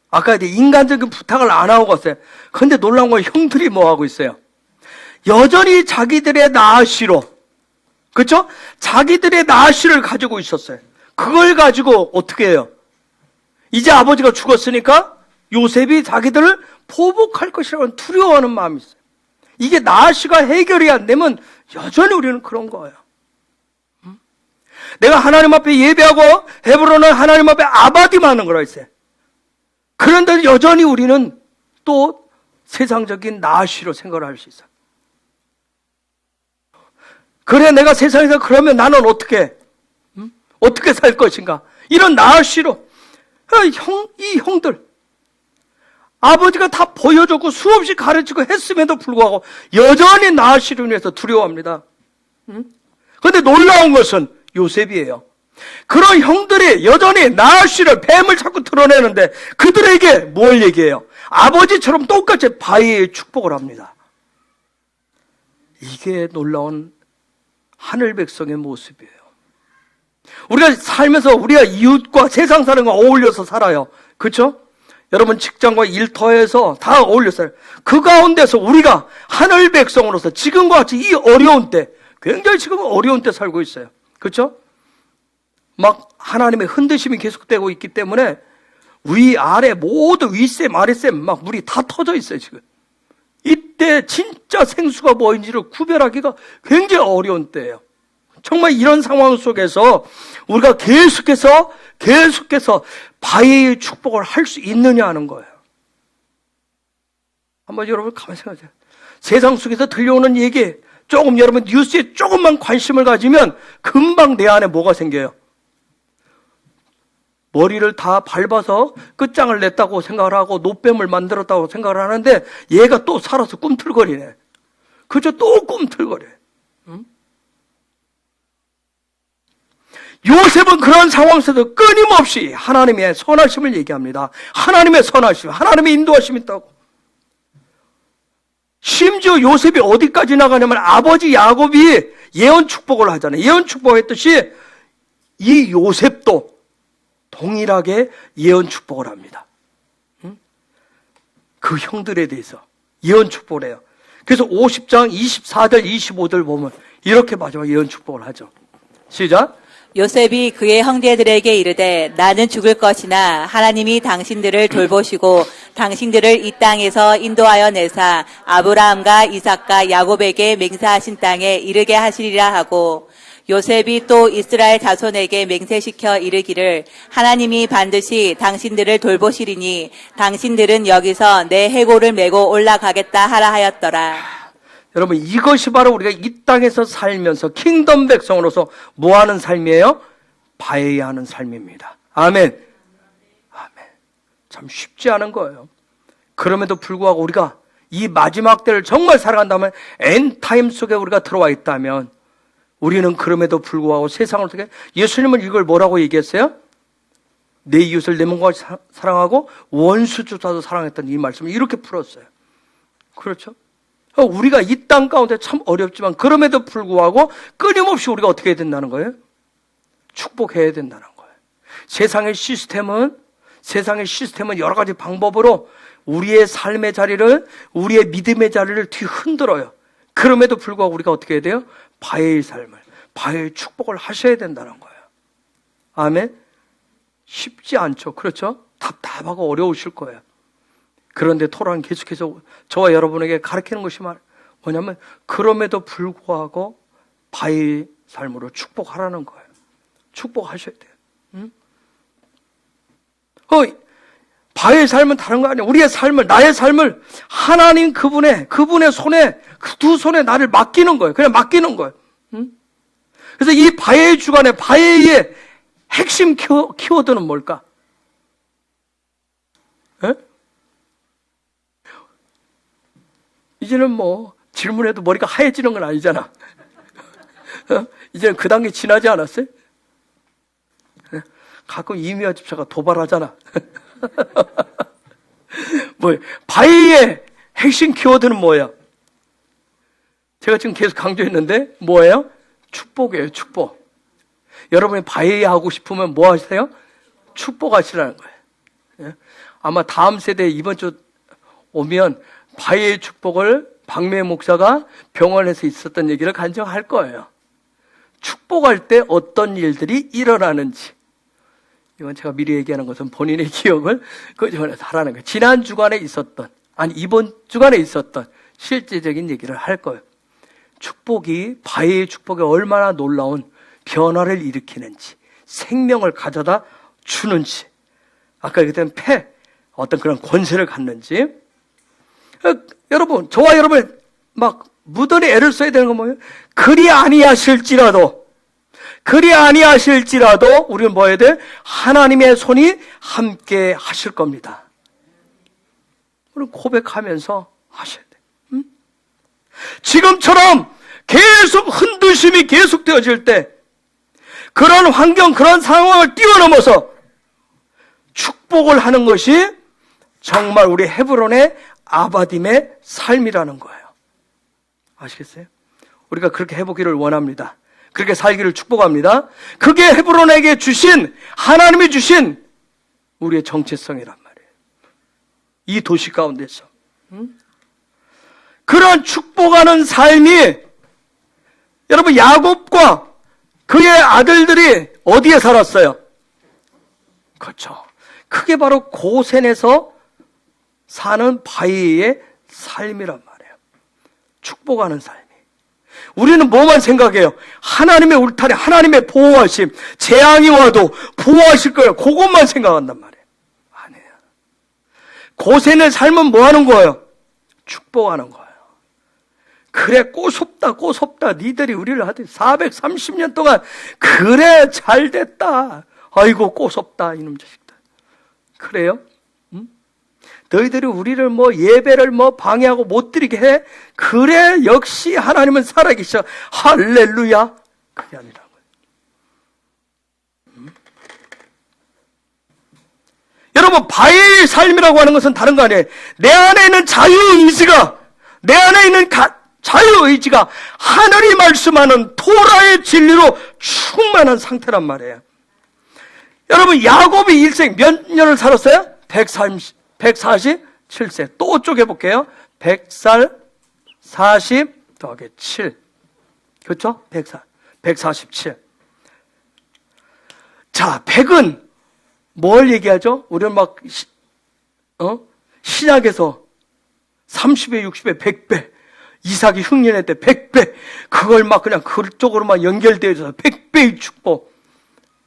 아까 인간적인 부탁을 안 하고 갔어요. 그런데 놀라운 건 형들이 뭐 하고 있어요? 여전히 자기들의 나아시로, 그렇죠? 자기들의 나아시를 가지고 있었어요. 그걸 가지고 어떻게 해요? 이제 아버지가 죽었으니까 요셉이 자기들을 포복할 것이라고 두려워하는 마음이 있어요. 이게 나아시가 해결이 안 되면 여전히 우리는 그런 거예요. 내가 하나님 앞에 예배하고 헤브론은 하나님 앞에 아바디만 하는 거라 했어요. 그런데 여전히 우리는 또 세상적인 나아시로 생각을 할 수 있어요. 그래, 내가 세상에서 그러면 나는 어떻게 살 것인가? 이런 나아시로. 이 형들. 아버지가 다 보여줬고 수없이 가르치고 했음에도 불구하고 여전히 나아시로 인해서 두려워합니다. 그런데 놀라운 것은 요셉이에요. 그런 형들이 여전히 나아시를 뱀을 자꾸 드러내는데 그들에게 뭘 얘기해요? 아버지처럼 똑같이 바위의 축복을 합니다. 이게 놀라운 하늘 백성의 모습이에요. 우리가 살면서 우리가 이웃과 세상 사람과 어울려서 살아요. 그렇죠? 여러분 직장과 일터에서 다 어울려서 그 가운데서 우리가 하늘 백성으로서 지금과 같이 이 어려운 때, 굉장히 지금 어려운 때 살고 있어요. 그렇죠? 막 하나님의 흔드심이 계속되고 있기 때문에 위, 아래, 모두 윗셈, 아랫셈 막 물이 다 터져 있어요, 지금. 이때 진짜 생수가 뭐인지를 구별하기가 굉장히 어려운 때예요. 정말 이런 상황 속에서 우리가 계속해서 바위의 축복을 할 수 있느냐 하는 거예요. 한번 여러분 가만히 생각하세요. 세상 속에서 들려오는 얘기, 조금 여러분 뉴스에 조금만 관심을 가지면 금방 내 안에 뭐가 생겨요? 머리를 다 밟아서 끝장을 냈다고 생각을 하고 노뱀을 만들었다고 생각을 하는데 얘가 또 살아서 꿈틀거리네. 그죠? 또 꿈틀거려. 요셉은 그런 상황 속에서 끊임없이 하나님의 선하심을 얘기합니다. 하나님의 선하심, 하나님의 인도하심이 있다고. 심지어 요셉이 어디까지 나가냐면 아버지 야곱이 예언 축복을 하잖아요. 예언 축복했듯이 이 요셉도 동일하게 예언 축복을 합니다. 그 형들에 대해서 예언 축복을 해요. 그래서 50장 24절 25절 보면 이렇게 마지막 예언 축복을 하죠. 시작. 요셉이 그의 형제들에게 이르되 나는 죽을 것이나 하나님이 당신들을 돌보시고 당신들을 이 땅에서 인도하여 내사 아브라함과 이삭과 야곱에게 맹세하신 땅에 이르게 하시리라 하고, 요셉이 또 이스라엘 자손에게 맹세시켜 이르기를 하나님이 반드시 당신들을 돌보시리니 당신들은 여기서 내 해골을 메고 올라가겠다 하라 하였더라. 여러분, 이것이 바로 우리가 이 땅에서 살면서 킹덤 백성으로서 뭐 하는 삶이에요? 봐야 하는 삶입니다. 아멘. 아멘. 참 쉽지 않은 거예요. 그럼에도 불구하고 우리가 이 마지막 때를 정말 살아간다면, 엔타임 속에 우리가 들어와 있다면, 우리는 그럼에도 불구하고 세상을 어떻게, 예수님은 이걸 뭐라고 얘기했어요? 내 이웃을 내 몸과 사랑하고 원수조차도 사랑했던 이 말씀을 이렇게 풀었어요. 그렇죠? 우리가 이 땅 가운데 참 어렵지만 그럼에도 불구하고 끊임없이 우리가 어떻게 해야 된다는 거예요? 축복해야 된다는 거예요. 세상의 시스템은 여러 가지 방법으로 우리의 삶의 자리를, 우리의 믿음의 자리를 뒤흔들어요. 그럼에도 불구하고 우리가 어떻게 해야 돼요? 바의 삶을, 바의 축복을 하셔야 된다는 거예요. 아멘? 쉽지 않죠. 그렇죠? 답답하고 어려우실 거예요. 그런데 토라는 계속해서 저와 여러분에게 가르치는 것이 뭐냐면, 그럼에도 불구하고 바의 삶으로 축복하라는 거예요. 축복하셔야 돼요. 응? 바의 삶은 다른 거 아니에요. 우리의 삶을, 나의 삶을 하나님 그분의 손에, 그 두 손에 나를 맡기는 거예요. 그냥 맡기는 거예요. 응? 그래서 이 바의 주관의 바의 핵심 키워드는 뭘까? 에? 이제는 뭐 질문해도 머리가 하얘지는 건 아니잖아. 이제는 그 단계 지나지 않았어요? 가끔 이미아 집사가 도발하잖아. 바위의 핵심 키워드는 뭐예요? 제가 지금 계속 강조했는데 뭐예요? 축복이에요. 축복. 여러분이 바위 하고 싶으면 뭐 하세요? 축복하시라는 거예요. 아마 다음 세대에 이번 주 오면 바위의 축복을 박매 목사가 병원에서 있었던 얘기를 간증할 거예요. 축복할 때 어떤 일들이 일어나는지. 이건 제가 미리 얘기하는 것은 본인의 기억을 끄집어내서 하라는 거예요. 지난 주간에 있었던, 이번 주간에 있었던 실제적인 얘기를 할 거예요. 축복이, 바위의 축복이 얼마나 놀라운 변화를 일으키는지, 생명을 가져다 주는지, 아까 얘기했던 어떤 그런 권세를 갖는지. 여러분, 저와 여러분 막 무던히 애를 써야 되는 건 뭐예요? 그리 아니하실지라도 우리는 뭐 해야 돼? 하나님의 손이 함께 하실 겁니다. 우리는 고백하면서 하셔야 돼. 응? 지금처럼 계속 흔드심이 계속되어질 때, 그런 환경, 그런 상황을 뛰어넘어서 축복을 하는 것이 정말 우리 헤브론의 아바딤의 삶이라는 거예요. 아시겠어요? 우리가 그렇게 해보기를 원합니다. 그렇게 살기를 축복합니다. 그게 헤브론에게 주신, 하나님이 주신 우리의 정체성이란 말이에요. 이 도시 가운데서. 그런 축복하는 삶이, 여러분, 야곱과 그의 아들들이 어디에 살았어요? 그렇죠. 그게 바로 고센에서 사는 바위의 삶이란 말이에요. 축복하는 삶이. 우리는 뭐만 생각해요? 하나님의 울타리, 하나님의 보호하심, 재앙이 와도 보호하실 거예요. 그것만 생각한단 말이에요. 아니에요. 고센의 삶은 뭐 하는 거예요? 축복하는 거예요. 그래, 꼬숩다. 니들이 우리를 하더니 430년 동안 그래, 잘 됐다. 아이고, 꼬숩다, 이놈 자식들. 그래요? 너희들이 우리를 예배를 방해하고 못 드리게 해? 그래, 역시 하나님은 살아계셔. 할렐루야. 그게 아니라는 거예요. 여러분, 바위의 삶이라고 하는 것은 다른 거 아니에요. 내 안에 있는 자유의지가, 자유의지가 하늘이 말씀하는 토라의 진리로 충만한 상태란 말이에요. 여러분, 야곱이 일생 몇 년을 살았어요? 140? 7세. 또 쪼개볼게요. 100살 40 더하기 7. 그렇죠? 147. 자, 100은 뭘 얘기하죠? 우리는 막, 신약에서 30배, 60배, 100배. 이삭이 흉년할 때 100배. 그걸 막 그냥 그쪽으로만 연결되어 있어서 100배의 축복.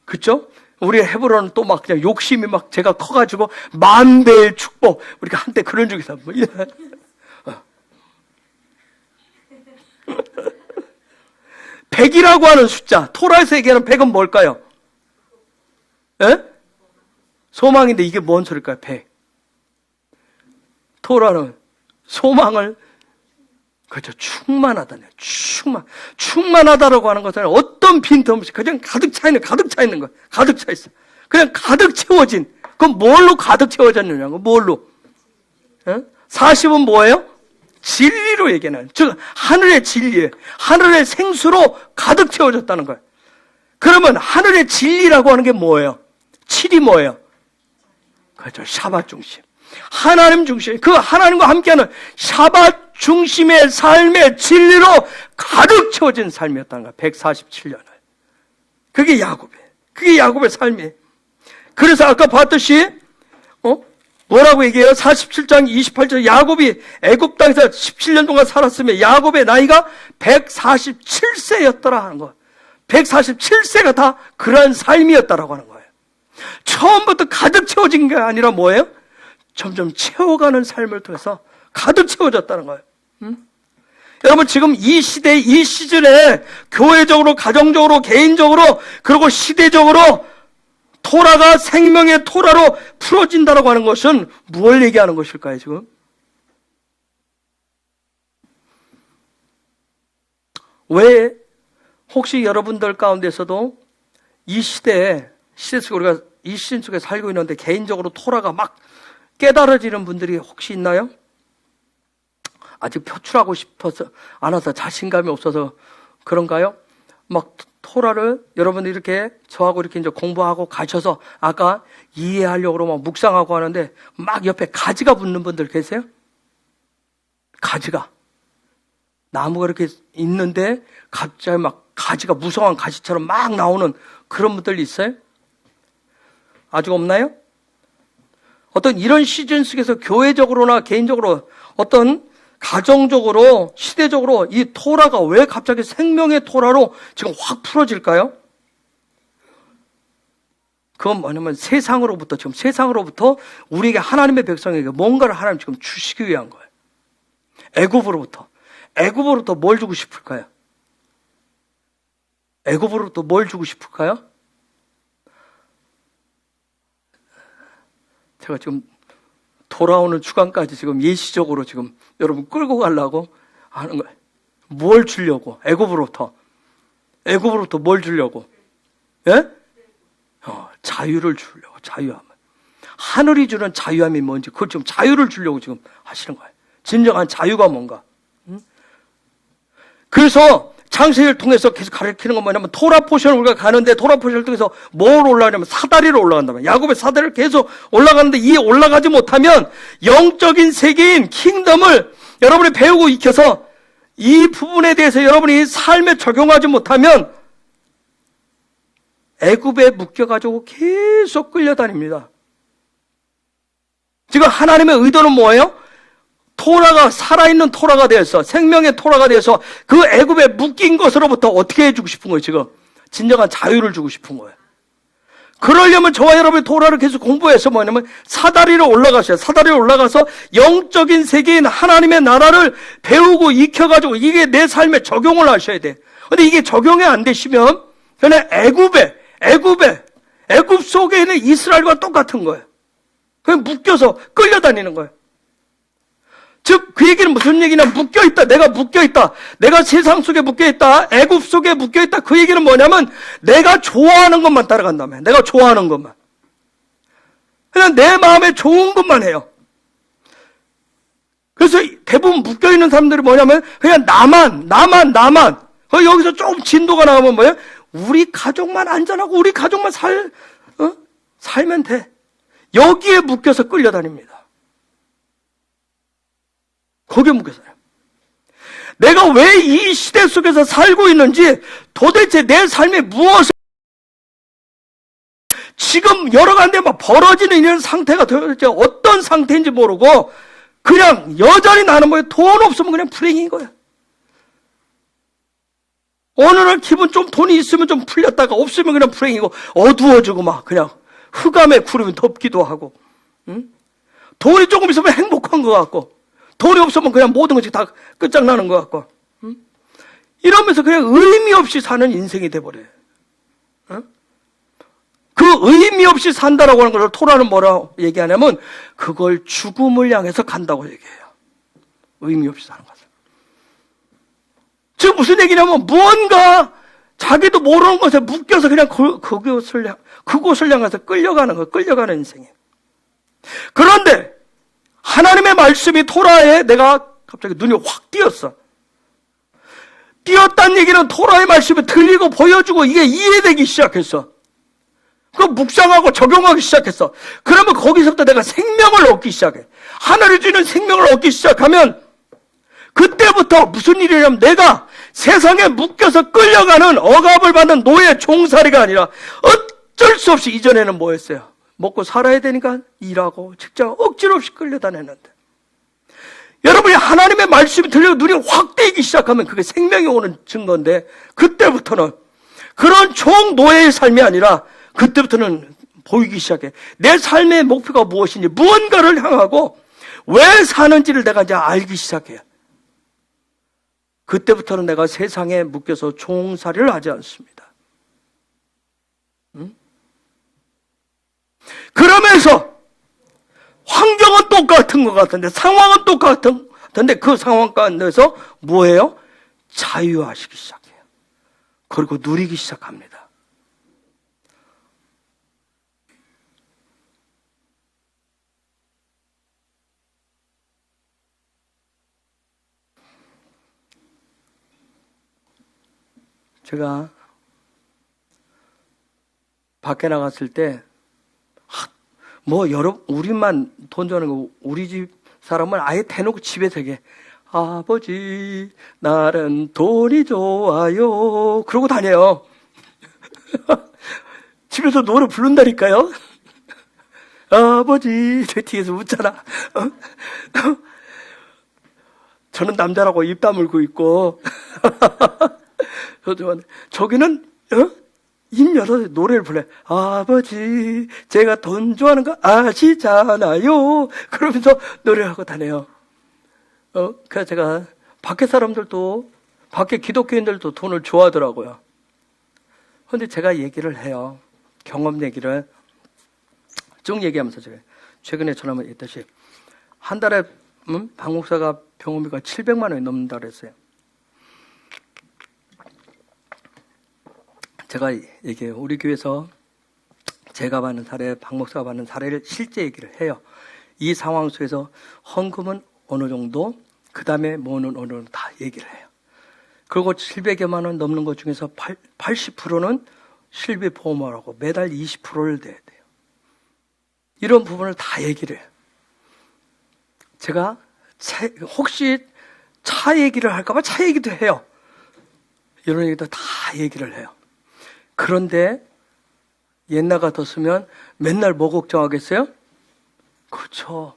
그렇죠? 우리 헤브론은 또 막 그냥 욕심이 막 제가 커가지고 10,000배의 축복. 우리가 한때 그런 적이 있어. 100이라고 하는 숫자. 토라에서 얘기하는 100은 뭘까요? 예? 소망인데 이게 뭔 소리일까요? 100. 토라는 소망을 그렇죠. 충만하다네요. 충만하다라고 하는 것은 어떤 빈틈없이 그냥 가득 차 있는 거예요. 가득 차 있어. 그냥 가득 채워진. 그럼 뭘로 가득 채워졌느냐고, 뭘로? 40은 뭐예요? 진리로 얘기하는. 즉, 하늘의 진리에, 하늘의 생수로 가득 채워졌다는 거예요. 그러면 하늘의 진리라고 하는 게 뭐예요? 7이 뭐예요? 그렇죠. 샤밧 중심. 하나님 중심. 그 하나님과 함께하는 샤밧 중심의 삶의 진리로 가득 채워진 삶이었다는 거야. 147년을. 그게 야곱이에요. 그게 야곱의 삶이에요. 그래서 아까 봤듯이 뭐라고 얘기해요? 47장 28절 야곱이 애굽 땅에서 17년 동안 살았으면 야곱의 나이가 147세였더라 하는 거예요. 147세가 다 그러한 삶이었다라고 하는 거예요. 처음부터 가득 채워진 게 아니라 뭐예요? 점점 채워가는 삶을 통해서 가득 채워졌다는 거예요. 여러분 지금 이 시대, 이 시즌에 교회적으로, 가정적으로, 개인적으로, 그리고 시대적으로 토라가 생명의 토라로 풀어진다라고 하는 것은 무엇을 얘기하는 것일까요, 지금? 왜 혹시 여러분들 가운데서도 이 시대 속에 우리가 이 시즌 속에 살고 있는데 개인적으로 토라가 막 깨달아지는 분들이 혹시 있나요? 아직 표출하고 싶어서 않아서 자신감이 없어서 그런가요? 막 토라를 여러분들 이렇게 저하고 이렇게 이제 공부하고 가셔서 아까 이해하려고 막 묵상하고 하는데 막 옆에 가지가 붙는 분들 계세요? 가지가 나무가 이렇게 있는데 갑자기 막 가지가 무성한 가지처럼 막 나오는 그런 분들 있어요? 아직 없나요? 어떤 이런 시즌 속에서 교회적으로나 개인적으로 어떤 가정적으로 시대적으로 이 토라가 왜 갑자기 생명의 토라로 지금 확 풀어질까요? 그건 뭐냐면 세상으로부터 우리에게 하나님의 백성에게 뭔가를 하나님 지금 주시기 위한 거예요. 애굽으로부터 뭘 주고 싶을까요? 애굽으로부터 뭘 주고 싶을까요? 제가 지금 돌아오는 주간까지 지금 예시적으로 지금 여러분 끌고 가려고 하는 거예요. 뭘 주려고? 애굽으로부터 뭘 주려고? 예? 자유를 주려고. 자유함. 하늘이 주는 자유함이 뭔지 그걸 지금 자유를 주려고 지금 하시는 거예요. 진정한 자유가 뭔가. 그래서 창세기를 통해서 계속 가르치는 건 뭐냐면 토라 포션을 우리가 가는데 토라 포션을 통해서 뭘 올라가냐면 사다리로 올라간다면 야곱의 사다리를 계속 올라가는데 이 올라가지 못하면 영적인 세계인 킹덤을 여러분이 배우고 익혀서 이 부분에 대해서 여러분이 삶에 적용하지 못하면 애굽에 묶여가지고 계속 끌려다닙니다. 지금 하나님의 의도는 뭐예요? 토라가 살아있는 토라가 되어서 생명의 토라가 되어서 그 애굽에 묶인 것으로부터 어떻게 해주고 싶은 거예요 지금? 진정한 자유를 주고 싶은 거예요. 그러려면 저와 여러분이 토라를 계속 공부해서 뭐냐면 사다리로 올라가셔요. 사다리로 올라가서 영적인 세계인 하나님의 나라를 배우고 익혀가지고 이게 내 삶에 적용을 하셔야 돼. 근데 이게 적용이 안 되시면 그냥 애굽 속에 있는 이스라엘과 똑같은 거예요. 그냥 묶여서 끌려다니는 거예요. 즉, 그 얘기는 무슨 얘기냐? 묶여있다. 내가 묶여있다. 내가 세상 속에 묶여있다. 애굽 속에 묶여있다. 그 얘기는 뭐냐면, 내가 좋아하는 것만 따라간다며. 내가 좋아하는 것만. 그냥 내 마음에 좋은 것만 해요. 그래서 대부분 묶여있는 사람들이 뭐냐면, 그냥 나만. 여기서 좀 진도가 나가면 뭐예요? 우리 가족만 안전하고, 우리 가족만 살면 돼. 여기에 묶여서 끌려다닙니다. 거기에 묶여 살아요. 내가 왜 이 시대 속에서 살고 있는지, 도대체 내 삶에 무엇을, 지금 여러 가지 막 벌어지는 이런 상태가 도대체 어떤 상태인지 모르고 그냥 여전히 나는 뭐예요? 돈 없으면 그냥 불행인 거야. 어느 날 기분 좀 돈이 있으면 좀 풀렸다가 없으면 그냥 불행이고 어두워지고 막 그냥 흑암의 구름이 덮기도 하고, 응? 돈이 조금 있으면 행복한 것 같고 돈이 없으면 그냥 모든 것이 다 끝장나는 것 같고, 응? 이러면서 그냥 의미 없이 사는 인생이 돼버려요. 응? 그 의미 없이 산다라고 하는 것을 토라는 뭐라고 얘기하냐면 그걸 죽음을 향해서 간다고 얘기해요. 의미 없이 사는 것을. 지금 무슨 얘기냐면 무언가 자기도 모르는 것에 묶여서 그냥 그곳을 향해서 끌려가는 거, 끌려가는 인생이에요. 그런데 하나님의 말씀이 토라에 내가 갑자기 눈이 확 띄었어. 띄었다는 얘기는 토라의 말씀이 들리고 보여주고 이게 이해되기 시작했어. 그 묵상하고 적용하기 시작했어. 그러면 거기서부터 내가 생명을 얻기 시작해. 하늘이 주는 생명을 얻기 시작하면 그때부터 무슨 일이냐면 내가 세상에 묶여서 끌려가는 억압을 받는 노예 종살이가 아니라 어쩔 수 없이 이전에는 뭐였어요? 먹고 살아야 되니까 일하고 직장 억지로 없이 끌려다녔는데 여러분이 하나님의 말씀이 들리고 눈이 확 떼기 시작하면 그게 생명이 오는 증거인데 그때부터는 그런 종노예의 삶이 아니라 그때부터는 보이기 시작해. 내 삶의 목표가 무엇인지 무언가를 향하고 왜 사는지를 내가 이제 알기 시작해요. 그때부터는 내가 세상에 묶여서 종살이를 하지 않습니다. 응? 그러면서 환경은 똑같은 것 같은데 상황은 똑같은데 그 상황 가운데서 뭐예요? 자유화시키기 시작해요. 그리고 누리기 시작합니다. 제가 밖에 나갔을 때, 우리만 돈 주는 거, 우리 집 사람을 아예 대놓고 집에 되게, 아버지, 나는 돈이 좋아요. 그러고 다녀요. 집에서 노래 부른다니까요. 아버지, 저 뒤에서 웃잖아. 저는 남자라고 입 다물고 있고, 저기는 입 열어서 노래를 불러요. 아버지 제가 돈 좋아하는 거 아시잖아요. 그러면서 노래하고 다녀요. 그래서 제가 밖에 사람들도 밖에 기독교인들도 돈을 좋아하더라고요. 그런데 제가 얘기를 해요. 경험 얘기를 쭉 얘기하면서 제가 최근에 전화만 했듯이 한 달에 박 목사가 병원비가 700만 원이 넘는다 그랬어요. 제가 얘기해요. 우리 교회에서 제가 받는 사례, 박 목사가 받는 사례를 실제 얘기를 해요. 이 상황 속에서 헌금은 어느 정도, 그 다음에 뭐는 어느 정도 다 얘기를 해요. 그리고 700여만 원 넘는 것 중에서 80%는 실비 보험을 하고 매달 20%를 내야 돼요. 이런 부분을 다 얘기를 해요. 제가 혹시 차 얘기를 할까봐 차 얘기도 해요. 이런 얘기도 다 얘기를 해요. 그런데 옛날 같았으면 맨날 뭐 걱정하겠어요? 그렇죠.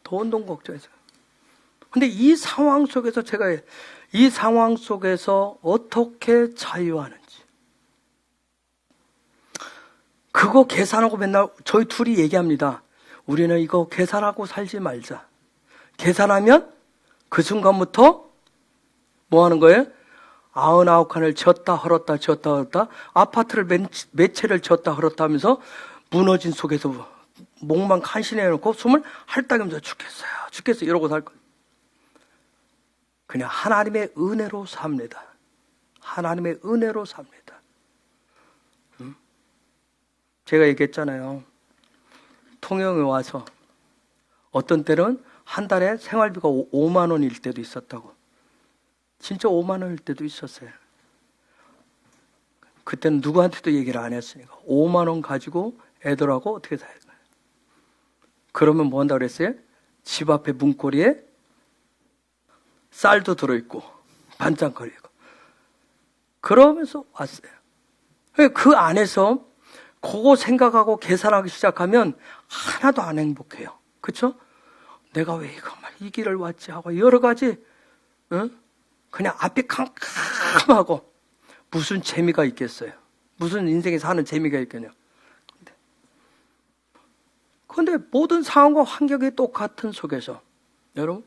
돈 걱정해서. 근데 이 상황 속에서 제가 이 상황 속에서 어떻게 자유하는지 그거 계산하고 맨날 저희 둘이 얘기합니다. 우리는 이거 계산하고 살지 말자. 계산하면 그 순간부터 뭐 하는 거예요? 99칸을 졌다 헐었다 졌다 헐었다 아파트를 몇 채를 졌다 헐었다 하면서 무너진 속에서 목만 간신해놓고 숨을 할당하면서 죽겠어요 이러고 살 거예요. 그냥 하나님의 은혜로 삽니다. 하나님의 은혜로 삽니다. 제가 얘기했잖아요. 통영에 와서 어떤 때는 한 달에 생활비가 5만 원일 때도 있었다고. 진짜 5만 원일 때도 있었어요. 그때는 누구한테도 얘기를 안 했으니까 5만 원 가지고 애들하고 어떻게 살까요? 그러면 뭐 한다고 그랬어요? 집 앞에 문고리에 쌀도 들어있고 반찬거리고 그러면서 왔어요. 그 안에서 그거 생각하고 계산하기 시작하면 하나도 안 행복해요. 그렇죠? 내가 왜 이 길을 왔지 하고 여러 가지 그냥 앞이 캄캄하고 무슨 재미가 있겠어요? 무슨 인생에 사는 재미가 있겠냐? 그런데 모든 상황과 환경이 똑같은 속에서 여러분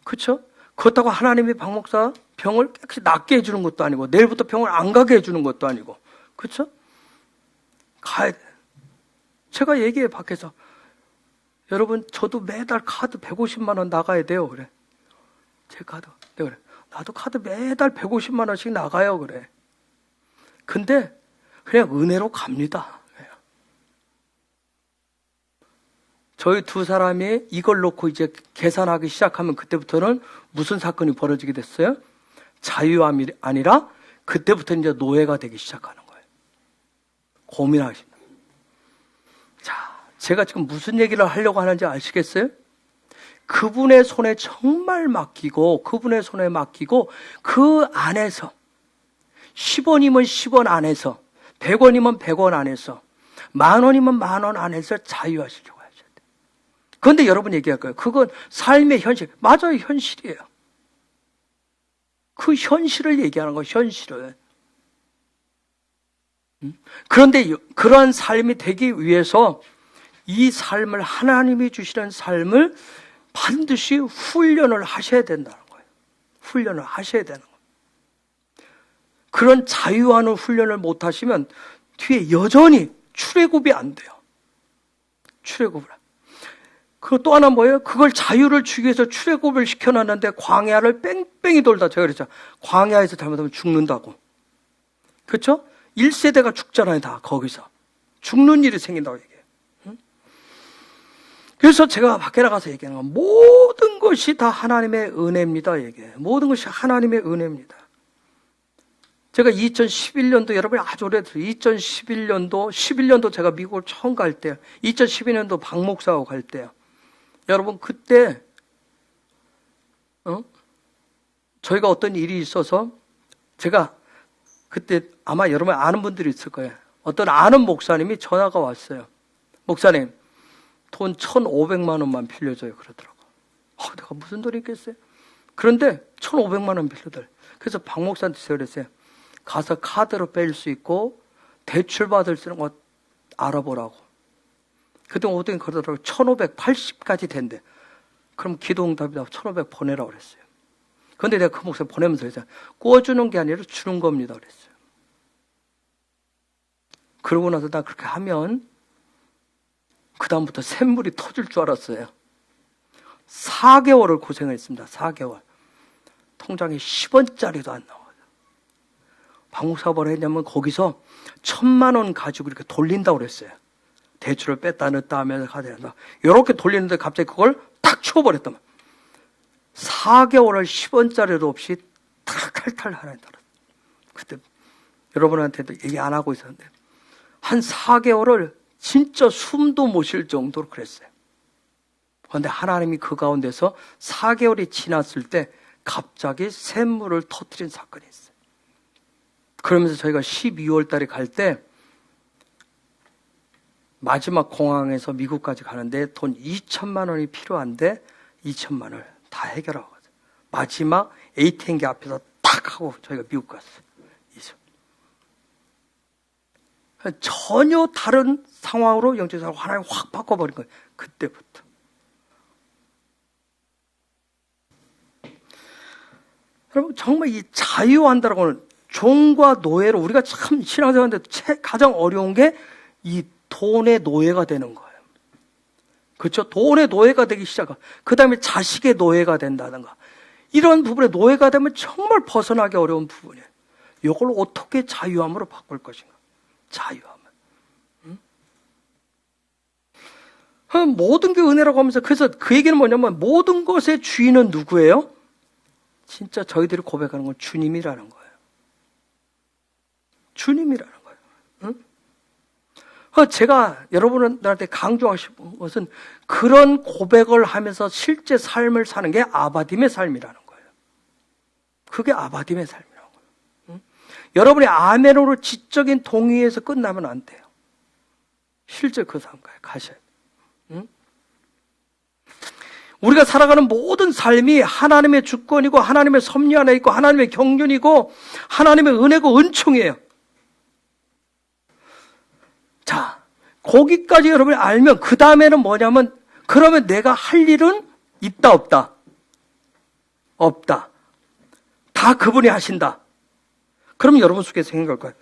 그렇죠? 그렇다고 하나님이 박 목사 병을 깨끗이 낫게 해주는 것도 아니고 내일부터 병을 안 가게 해주는 것도 아니고 그렇죠? 가야 돼. 제가 얘기해 밖에서 여러분 저도 매달 카드 150만 원 나가야 돼요. 그래. 제 카드. 내가 그래. 나도 카드 매달 150만 원씩 나가요. 그래. 근데 그냥 은혜로 갑니다. 저희 두 사람이 이걸 놓고 이제 계산하기 시작하면 그때부터는 무슨 사건이 벌어지게 됐어요? 자유함이 아니라 그때부터 이제 노예가 되기 시작하는 거예요. 고민하십니다. 자, 제가 지금 무슨 얘기를 하려고 하는지 아시겠어요? 그분의 손에 정말 맡기고 그분의 손에 맡기고 그 안에서 10원이면 10원 안에서 100원이면 100원 안에서 10,000원이면 10,000원 안에서 자유하시려고 하셔야 돼요. 그런데 여러분 얘기할 거예요. 그건 삶의 현실. 맞아요. 현실이에요. 그 현실을 얘기하는 거예요. 현실을. 그런데 그러한 삶이 되기 위해서 이 삶을 하나님이 주시는 삶을 반드시 훈련을 하셔야 된다는 거예요. 훈련을 하셔야 되는 거예요. 그런 자유하는 훈련을 못 하시면 뒤에 여전히 출애굽이 안 돼요. 출애굽을. 그리고 또 하나 뭐예요? 그걸 자유를 주기 위해서 출애굽을 시켜놨는데 광야를 뺑뺑이 돌다. 제가 그랬죠. 광야에서 잘못하면 죽는다고. 그렇죠? 1세대가 죽잖아요. 다 거기서. 죽는 일이 생긴다고 얘기해요. 그래서 제가 밖에 나가서 얘기하는 건 모든 것이 다 하나님의 은혜입니다. 얘기해요. 모든 것이 하나님의 은혜입니다. 제가 2011년도 여러분이 아주 오래 들어요. 11년도 제가 미국을 처음 갈 때요. 2012년도 박 목사하고 갈 때요. 여러분 그때 저희가 어떤 일이 있어서 제가 그때 아마 여러분 아는 분들이 있을 거예요. 어떤 아는 목사님이 전화가 왔어요. 목사님 돈 1,500만 원만 빌려줘요 그러더라고. 내가 무슨 돈이 있겠어요? 그런데 1,500만 원 빌려달래. 그래서 박 목사한테 제가 그랬어요. 가서 카드로 뺄 수 있고 대출 받을 수 있는 거 알아보라고. 그동안 어떻게 그러더라고요. 1,580까지 된대. 그럼 기도응답이다. 1,500 보내라고 그랬어요. 그런데 내가 그 목사 보내면서 그랬어요. 꿔주는 게 아니라 주는 겁니다. 그랬어요. 그러고 나서 나 그렇게 하면 그 다음부터 샘물이 터질 줄 알았어요. 4개월을 고생했습니다. 4개월. 통장에 10원짜리도 안 나와요. 박 목사가 뭐라 했냐면 거기서 1,000만 원 가지고 이렇게 돌린다고 그랬어요. 대출을 뺐다 넣었다 하면서 가져간다. 이렇게 돌리는데 갑자기 그걸 탁 치워버렸더만. 4개월을 10원짜리도 없이 탈탈탈 하나님 따라. 그때 여러분한테도 얘기 안 하고 있었는데 한 4개월을 진짜 숨도 못 쉴 정도로 그랬어요. 그런데 하나님이 그 가운데서 4개월이 지났을 때 갑자기 샘물을 터뜨린 사건이 있어요. 그러면서 저희가 12월 달에 갈 때 마지막 공항에서 미국까지 가는데 돈 2천만 원이 필요한데 2천만 원을 다 해결하고 갔어요. 마지막 ATM기 앞에서 딱 하고 저희가 미국 갔어요. 전혀 다른 상황으로 영적으로 하나님 확 바꿔버린 거예요. 그때부터. 여러분 정말 이 자유한다라고 하는 종과 노예로 우리가 참 신앙생활인데 가장 어려운 게 이 돈의 노예가 되는 거예요. 그렇죠? 돈의 노예가 되기 시작하고 그 다음에 자식의 노예가 된다든가 이런 부분에 노예가 되면 정말 벗어나기 어려운 부분이에요. 이걸 어떻게 자유함으로 바꿀 것인가? 자유함을. 모든 게 은혜라고 하면서 그래서 그 얘기는 뭐냐면 모든 것의 주인은 누구예요? 진짜 저희들이 고백하는 건 주님이라는 거예요. 주님이라는 거예요. 제가 여러분들한테 강조하고 싶은 것은 그런 고백을 하면서 실제 삶을 사는 게 아바딤의 삶이라는 거예요. 그게 아바딤의 삶이라고. 응? 여러분이 아멘으로 지적인 동의에서 끝나면 안 돼요. 실제 그 삶 가셔야 돼요. 응? 우리가 살아가는 모든 삶이 하나님의 주권이고 하나님의 섭리 안에 있고 하나님의 경륜이고 하나님의 은혜고 은총이에요. 자, 거기까지 여러분이 알면 그 다음에는 뭐냐면 그러면 내가 할 일은 있다 없다? 없다. 다 그분이 하신다. 그럼 여러분 속에 생각할 거예요.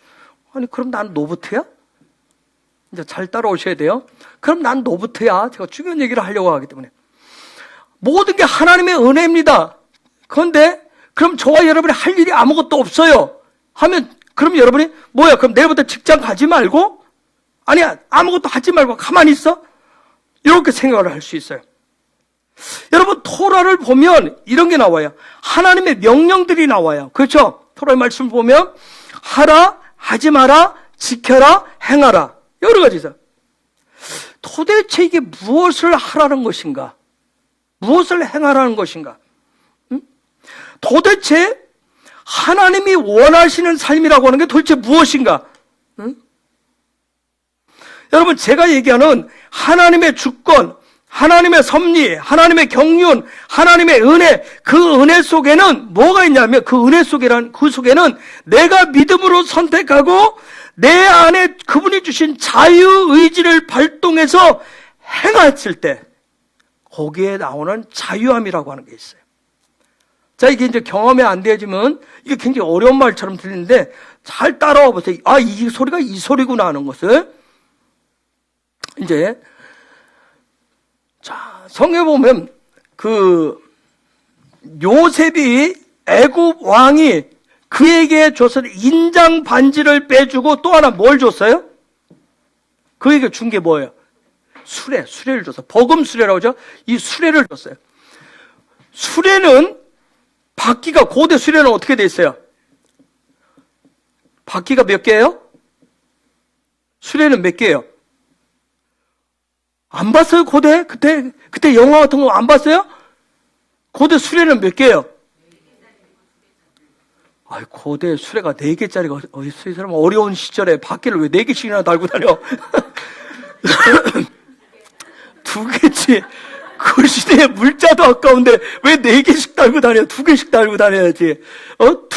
아니 그럼 난 노부트야? 이제 잘 따라오셔야 돼요. 그럼 난 노부트야. 제가 중요한 얘기를 하려고 하기 때문에. 모든 게 하나님의 은혜입니다. 그런데 그럼 저와 여러분이 할 일이 아무것도 없어요 하면 그럼 여러분이 뭐야? 그럼 내일부터 직장 가지 말고 아니야 아무것도 하지 말고 가만히 있어? 이렇게 생각을 할 수 있어요. 여러분 토라를 보면 이런 게 나와요. 하나님의 명령들이 나와요. 그렇죠? 토라의 말씀을 보면 하라, 하지 마라, 지켜라, 행하라. 여러 가지 있어요. 도대체 이게 무엇을 하라는 것인가? 무엇을 행하라는 것인가? 응? 도대체 하나님이 원하시는 삶이라고 하는 게 도대체 무엇인가? 응? 여러분 제가 얘기하는 하나님의 주권, 하나님의 섭리, 하나님의 경륜, 하나님의 은혜, 그 은혜 속에는 뭐가 있냐면 그 은혜 속에는 내가 믿음으로 선택하고 내 안에 그분이 주신 자유의지를 발동해서 행했을 때 거기에 나오는 자유함이라고 하는 게 있어요. 자, 이게 이제 경험이 안 되지만 이게 굉장히 어려운 말처럼 들리는데 잘 따라와 보세요. 아, 이 소리가 이 소리구나 하는 것을. 이제 자, 성경에 보면 그 요셉이 애굽 왕이 그에게 줬을 인장 반지를 빼주고 또 하나 뭘 줬어요? 그에게 준 게 뭐예요? 수레를 줬어요. 버금 수레라고 하죠. 이 수레를 줬어요. 수레는 바퀴가 고대 수레는 어떻게 돼 있어요? 바퀴가 몇 개예요? 수레는 몇 개예요? 안 봤어요, 고대? 그때 영화 같은 거 안 봤어요? 고대 수레는 몇 개예요? 아이, 고대 수레가 4개짜리가 어디 있어요? 이 사람 어려운 시절에 바퀴를 왜 4개씩이나 달고 다녀? 2개지. 그 시대에 물자도 아까운데 왜 4개씩 달고 다녀? 2개씩 달고 다녀야지.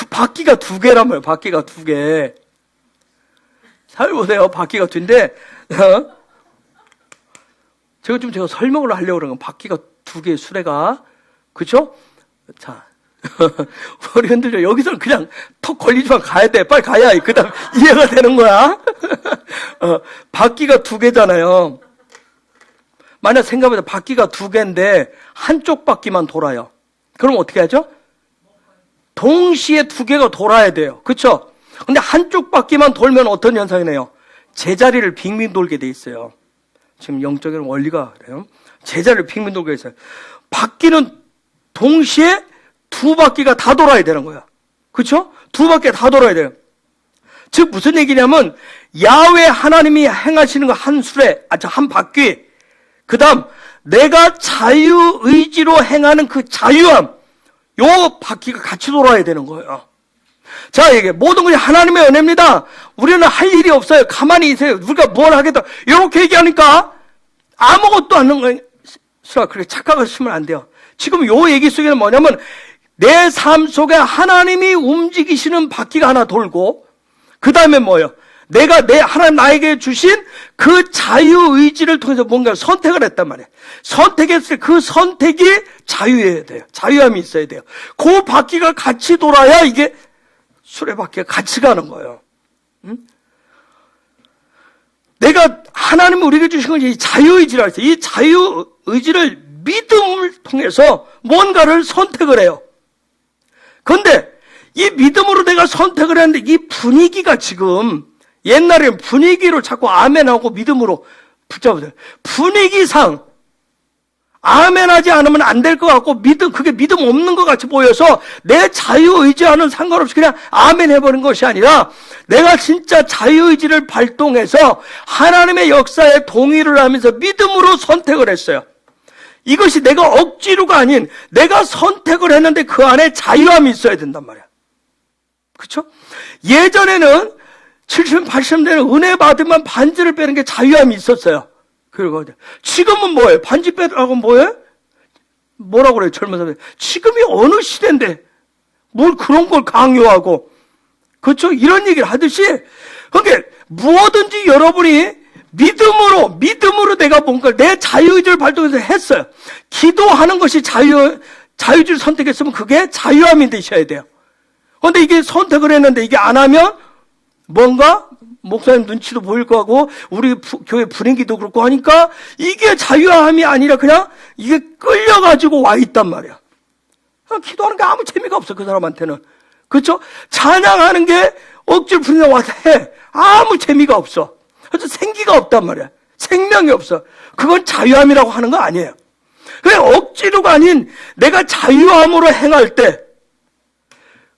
바퀴가 2개란 말이에요. 바퀴가 2개. 잘 보세요. 바퀴가 2개인데, 제가 설명을 하려고 그러는 건 바퀴가 2개의 수레가. 그쵸? 자. 머리 흔들려. 여기서는 그냥 턱 걸리지만 가야 돼. 빨리 가야 그 다음 이해가 되는 거야. 바퀴가 2개잖아요. 만약 생각해보자. 바퀴가 2개인데 한쪽 바퀴만 돌아요. 그럼 어떻게 하죠? 동시에 2개가 돌아야 돼요. 그쵸? 근데 한쪽 바퀴만 돌면 어떤 현상이 나요? 제자리를 빙빙 돌게 돼 있어요. 지금 영적인 원리가 그래요. 제자리를 빙빙 돌게 돼 있어요. 바퀴는 동시에 2바퀴가 다 돌아야 되는 거야. 그쵸? 2바퀴가 다 돌아야 돼요. 즉 무슨 얘기냐면 야훼 하나님이 행하시는 거 한 수레, 한 바퀴. 그 다음 내가 자유의지로 행하는 그 자유함, 요 바퀴가 같이 돌아야 되는 거예요. 자, 이게 모든 것이 하나님의 은혜입니다. 우리는 할 일이 없어요. 가만히 있어요. 우리가 뭘 하겠다. 이렇게 얘기하니까 아무것도 안 하는 거예요. 그렇게 착각하시면 안 돼요. 지금 요 얘기 속에는 뭐냐면 내 삶 속에 하나님이 움직이시는 바퀴가 하나 돌고 그 다음에 뭐예요? 내가 하나님 나에게 주신 그 자유의지를 통해서 뭔가를 선택을 했단 말이에요. 선택했을 때 그 선택이 자유해야 돼요. 자유함이 있어야 돼요. 그 바퀴가 같이 돌아야 이게 수레바퀴가 같이 가는 거예요. 응? 내가 하나님이 우리에게 주신 건 이 자유의지라고 했어요. 이 자유의지를 믿음을 통해서 뭔가를 선택을 해요. 그런데 이 믿음으로 내가 선택을 했는데 이 분위기가 지금 옛날에는 분위기로 자꾸 아멘하고 믿음으로 붙잡으세요. 분위기상 아멘하지 않으면 안 될 것 같고 그게 믿음 없는 것 같이 보여서 내 자유의지와는 상관없이 그냥 아멘 해버린 것이 아니라 내가 진짜 자유의지를 발동해서 하나님의 역사에 동의를 하면서 믿음으로 선택을 했어요. 이것이 내가 억지로가 아닌 내가 선택을 했는데 그 안에 자유함이 있어야 된단 말이야. 그렇죠? 예전에는 70, 80년대는 은혜 받으면 반지를 빼는 게 자유함이 있었어요. 그리고 지금은 뭐예요? 반지 빼라고 뭐예요? 뭐라고 그래요? 젊은 사람들. 지금이 어느 시대인데 뭘 그런 걸 강요하고, 그렇죠? 이런 얘기를 하듯이, 그러니까 무엇든지 여러분이 믿음으로 내가 뭔가 내 자유의지를 발동해서 했어요. 기도하는 것이 자유의지를 선택했으면 그게 자유함이 되셔야 돼요. 그런데 이게 선택을 했는데 이게 안 하면 뭔가 목사님 눈치도 보일 거고 우리 교회 분위기도 그렇고 하니까 이게 자유함이 아니라 그냥 이게 끌려가지고 와 있단 말이야. 기도하는 게 아무 재미가 없어, 그 사람한테는. 그렇죠? 찬양하는 게 억지로 부리나 와서 해. 아무 재미가 없어. 그래서 생기가 없단 말이야. 생명이 없어. 그건 자유함이라고 하는 거 아니에요. 그래, 억지로가 아닌 내가 자유함으로 행할 때,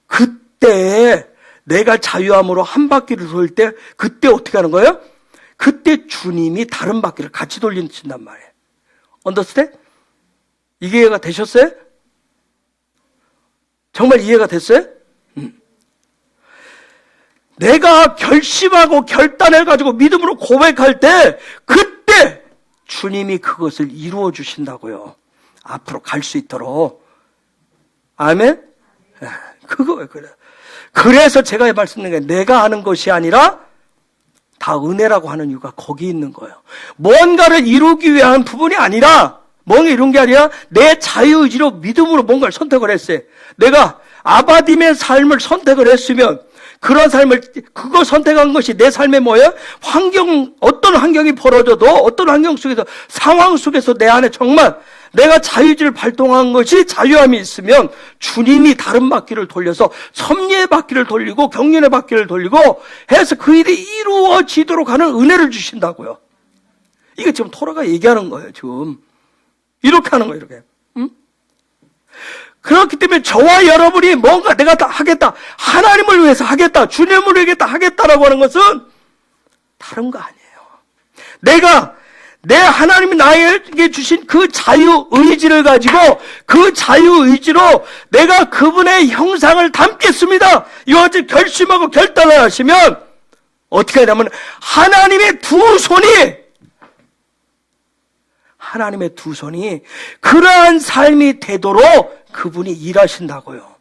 그때 내가 자유함으로 한 바퀴를 돌 때, 그때 어떻게 하는 거예요? 그때 주님이 다른 바퀴를 같이 돌린단 말이에요. 언더스탠드? 이게 이해가 되셨어요? 정말 이해가 됐어요? 내가 결심하고 결단해가지고 믿음으로 고백할 때 그때 주님이 그것을 이루어 주신다고요. 앞으로 갈 수 있도록. 아멘? 그거예요. 그래서 제가 말씀드린 게 내가 하는 것이 아니라 다 은혜라고 하는 이유가 거기 있는 거예요. 뭔가를 이루기 위한 부분이 아니라, 뭔가 이룬 게 아니라 내 자유의지로 믿음으로 뭔가를 선택을 했어요. 내가 아바딤의 삶을 선택을 했으면 그런 삶을, 그거 선택한 것이 내 삶에 뭐예요? 어떤 환경이 벌어져도 어떤 환경 속에서, 상황 속에서 내 안에 정말 내가 자유의지를 발동한 것이 자유함이 있으면 주님이 다른 바퀴를 돌려서 섭리의 바퀴를 돌리고 경륜의 바퀴를 돌리고 해서 그 일이 이루어지도록 하는 은혜를 주신다고요. 이게 지금 토라가 얘기하는 거예요, 지금. 이렇게 하는 거예요, 이렇게. 응? 그렇기 때문에 저와 여러분이 뭔가 내가 다 하겠다, 하나님을 위해서 하겠다, 주님을 위해서 하겠다라고 하는 것은 다른 거 아니에요. 내가 내 하나님이 나에게 주신 그 자유의지를 가지고 그 자유의지로 내가 그분의 형상을 담겠습니다. 이것을 결심하고 결단을 하시면 어떻게 하냐면 하나님의 두 손이 그러한 삶이 되도록 그분이 일하신다고요.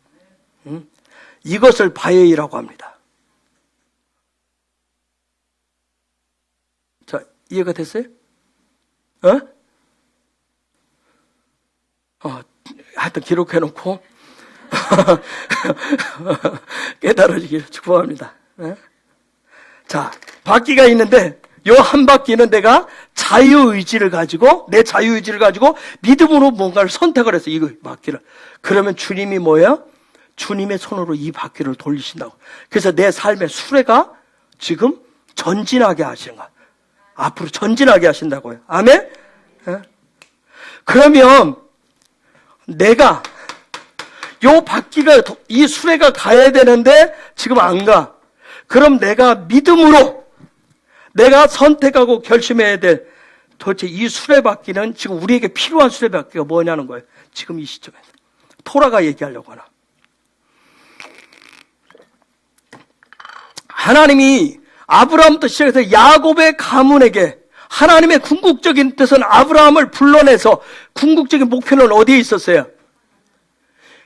이것을 바예이라고 합니다. 자, 이해가 됐어요? 하여튼 기록해놓고 깨달아지기를 축복합니다. 자, 바퀴가 있는데 요 한 바퀴는 내가 자유의지를 가지고, 내 자유의지를 가지고 믿음으로 뭔가를 선택을 해서 이 바퀴를, 그러면 주님이 뭐예요? 주님의 손으로 이 바퀴를 돌리신다고. 그래서 내 삶의 수레가 지금 전진하게 하시는 거야. 앞으로 전진하게 하신다고요. 아멘? 그러면 내가 요 바퀴가, 이 수레가 가야 되는데 지금 안 가. 그럼 내가 믿음으로 내가 선택하고 결심해야 될 도대체 이 수레바퀴는 지금 우리에게 필요한 수레바퀴가 뭐냐는 거예요. 지금 이 시점에서. 토라가 얘기하려고 하나. 하나님이 아브라함부터 시작해서 야곱의 가문에게 하나님의 궁극적인 뜻은 아브라함을 불러내서 궁극적인 목표는 어디에 있었어요?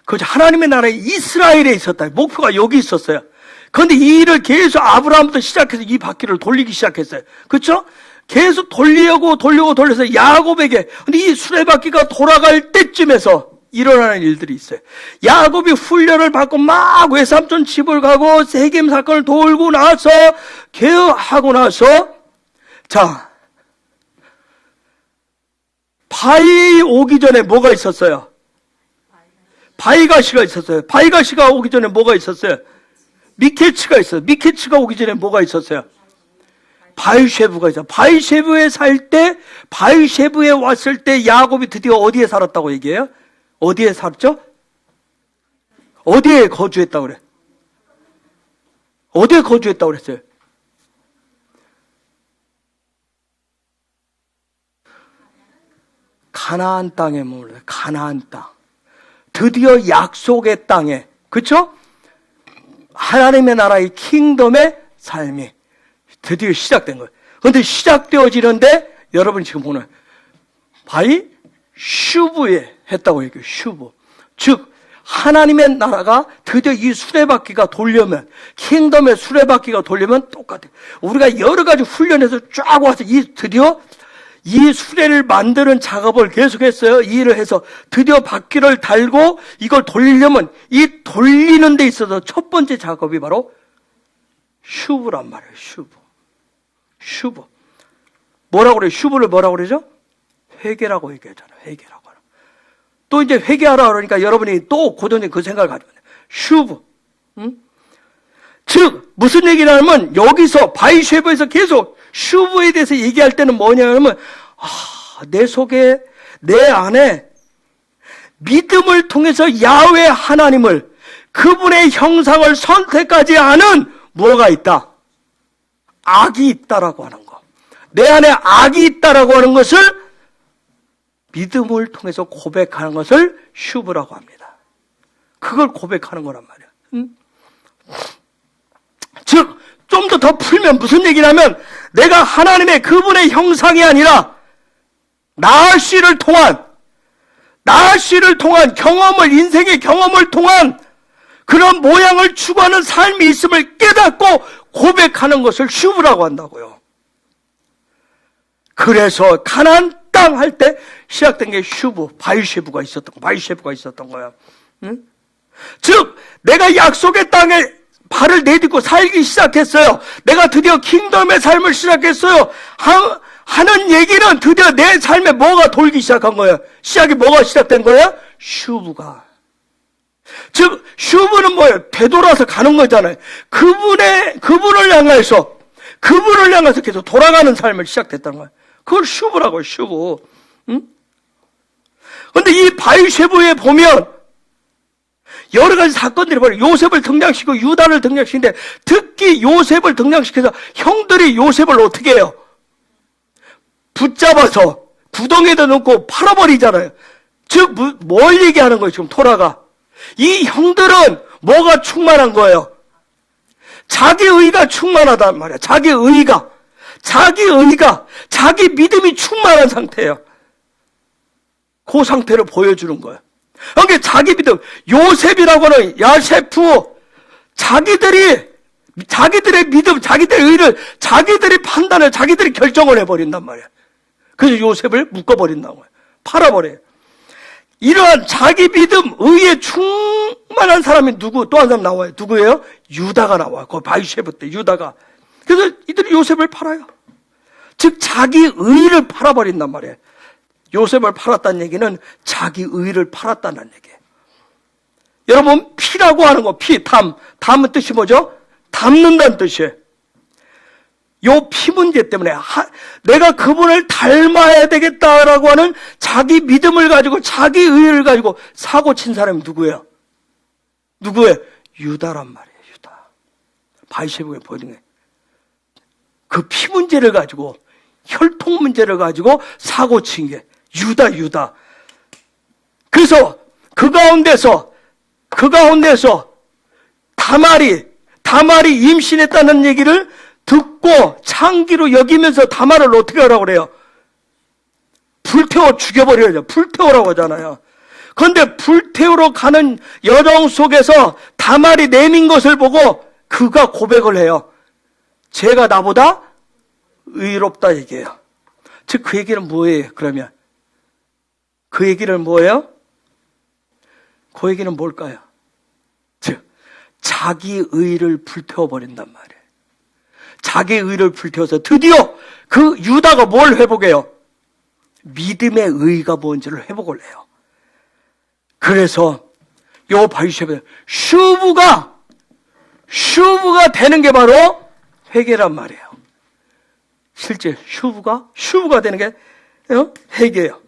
그죠. 하나님의 나라에 이스라엘에 있었다. 목표가 여기 있었어요. 그런데 이 일을 계속 아브라함부터 시작해서 이 바퀴를 돌리기 시작했어요. 그렇죠? 계속 돌려서 야곱에게, 근데 이 수레바퀴가 돌아갈 때쯤에서 일어나는 일들이 있어요. 야곱이 훈련을 받고 막 외삼촌 집을 가고 세겜 사건을 돌고 나서 개혁하고 나서, 자, 바이 오기 전에 뭐가 있었어요? 바이가시가 있었어요. 바이가시가 오기 전에 뭐가 있었어요? 미케츠가 있어요. 미케츠가 오기 전에 뭐가 있었어요? 바이쉐부가 있어요. 바이쉐부에 살 때, 바이쉐부에 왔을 때 야곱이 드디어 어디에 살았다고 얘기해요? 어디에 살았죠? 어디에 거주했다고 그래? 어디에 거주했다고 그랬어요? 가나안 땅에 머물러. 가나안 땅. 드디어 약속의 땅에, 그쵸? 하나님의 나라의 킹덤의 삶이 드디어 시작된 거예요. 그런데 시작되어지는데 여러분 지금 보는 바이 슈브에 했다고 얘기해요. 슈브. 즉 하나님의 나라가 드디어 이 수레바퀴가 돌려면, 킹덤의 수레바퀴가 돌려면 똑같아요. 우리가 여러 가지 훈련해서 쫙 와서 드디어 이 수레를 만드는 작업을 계속했어요. 이 일을 해서 드디어 바퀴를 달고 이걸 돌리려면 이 돌리는 데 있어서 첫 번째 작업이 바로 슈브란 말이에요. 슈브. 뭐라고 그래요? 슈브를 뭐라고 그러죠? 회개라고 얘기하잖아요. 회개라고. 또 이제 회개하라 그러니까 여러분이 또 고전에 그 생각을 가지고 있어요. 슈브. 즉 무슨 얘기냐면 여기서 바이쉐브에서 계속 슈브에 대해서 얘기할 때는 뭐냐면 내 속에 내 안에 믿음을 통해서 야훼 하나님을, 그분의 형상을 선택하지 않은 뭐가 있다? 악이 있다라고 하는 거. 내 안에 악이 있다라고 하는 것을 믿음을 통해서 고백하는 것을 슈브라고 합니다. 그걸 고백하는 거란 말이야. 즉, 좀 더 풀면 무슨 얘기냐면 내가 하나님의 그분의 형상이 아니라 나아씨를 통한 경험을, 인생의 경험을 통한 그런 모양을 추구하는 삶이 있음을 깨닫고 고백하는 것을 슈브라고 한다고요. 그래서 가나안 땅 할 때 시작된 게 슈브, 바이쉐브가 있었던 거야. 응? 즉 내가 약속의 땅에 발을 내딛고 살기 시작했어요. 내가 드디어 킹덤의 삶을 시작했어요. 하는 얘기는 드디어 내 삶에 뭐가 돌기 시작한 거예요. 시작이 뭐가 시작된 거예요? 슈브가. 즉 슈브는 뭐예요? 되돌아서 가는 거잖아요. 그분을 향해서 계속 돌아가는 삶을 시작했다는 거예요. 그걸 슈브라고요. 슈브. 응? 근데 이 바이쉐브에 보면 여러 가지 사건들이 벌어요. 요셉을 등장시키고 유다를 등장시키는데 특히 요셉을 등장시켜서 형들이 요셉을 어떻게 해요? 붙잡아서 구덩이에다 넣고 팔아버리잖아요. 즉 뭘 얘기하는 거예요? 지금 토라가. 이 형들은 뭐가 충만한 거예요? 자기 의가 충만하단 말이야. 자기 믿음이 충만한 상태예요. 그 상태를 보여주는 거예요. 그러니까 자기 믿음, 요셉이라고 하는 야세프, 자기들의 믿음, 자기들의 의를, 자기들의 판단을, 자기들이 결정을 해버린단 말이야. 그래서 요셉을 묶어버린다는 거예요. 팔아버려요. 이러한 자기 믿음, 의에 충만한 사람이 또 한 사람 나와요. 누구예요? 유다가 나와요. 그 바이쉐브 때 유다가. 그래서 이들이 요셉을 팔아요. 즉 자기 의를 팔아버린단 말이에요. 요셉을 팔았다는 얘기는 자기 의를 팔았다는 얘기예요. 여러분 피라고 하는 거, 담은 뜻이 뭐죠? 담는다는 뜻이에요. 요 피 문제 때문에 내가 그분을 닮아야 되겠다라고 하는 자기 믿음을 가지고 자기 의를 가지고 사고 친 사람이 누구예요? 유다란 말이에요. 유다. 바이쉐브에 보이는 그 피 문제를 가지고, 혈통 문제를 가지고 사고 친 게 유다. 그래서 그 가운데서 다말이 임신했다는 얘기를 듣고 창기로 여기면서 다말을 어떻게 하라고 그래요? 불태워 죽여버려야죠. 불태우라고 하잖아요. 그런데 불태우러 가는 여정 속에서 다말이 내민 것을 보고 그가 고백을 해요. 제가 나보다 의롭다 얘기해요. 즉 그 얘기는 뭐예요? 그러면 그 얘기는 뭐예요? 그 얘기는 뭘까요? 즉 자기 의를 불태워버린단 말이에요. 자기 의를 불태워서 드디어 그 유다가 뭘 회복해요? 믿음의 의가 뭔지를 회복을 해요. 그래서 요 바이쉐브 슈브가 되는 게 바로 회개란 말이에요. 실제 슈브가 되는 게 회개예요.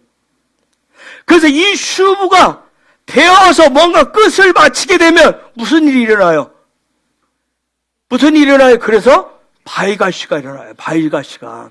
그래서 이 슈브가 되어서 뭔가 끝을 마치게 되면 무슨 일이 일어나요? 그래서 바이가시가 일어나요. 바이가시가.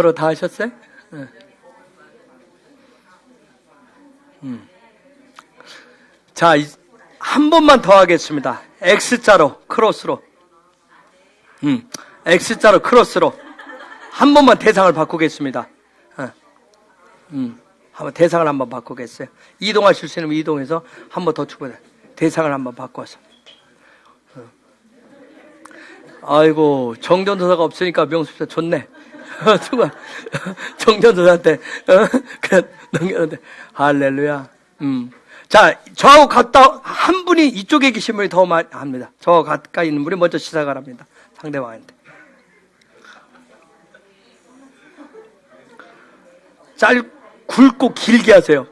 서로 다 하셨어요? 자, 한 번만 더 하겠습니다. X자로, 크로스로. X자로, 크로스로. 한 번만 대상을 바꾸겠습니다. 한번 대상을 한번 바꾸겠어요. 이동하실 수 있으면 이동해서 한 번 더 축구해. 대상을 한번 바꿔서. 아이고, 정전도사가 없으니까 명수사 좋네. 수고. 정전도사한테, 그냥 넘겼는데. 할렐루야. 자, 저하고 갔다, 한 분이 이쪽에 계신 분이 더 많이 합니다. 저하고 가까이 있는 분이 먼저 시작을 합니다. 상대방한테. 굵고 길게 하세요.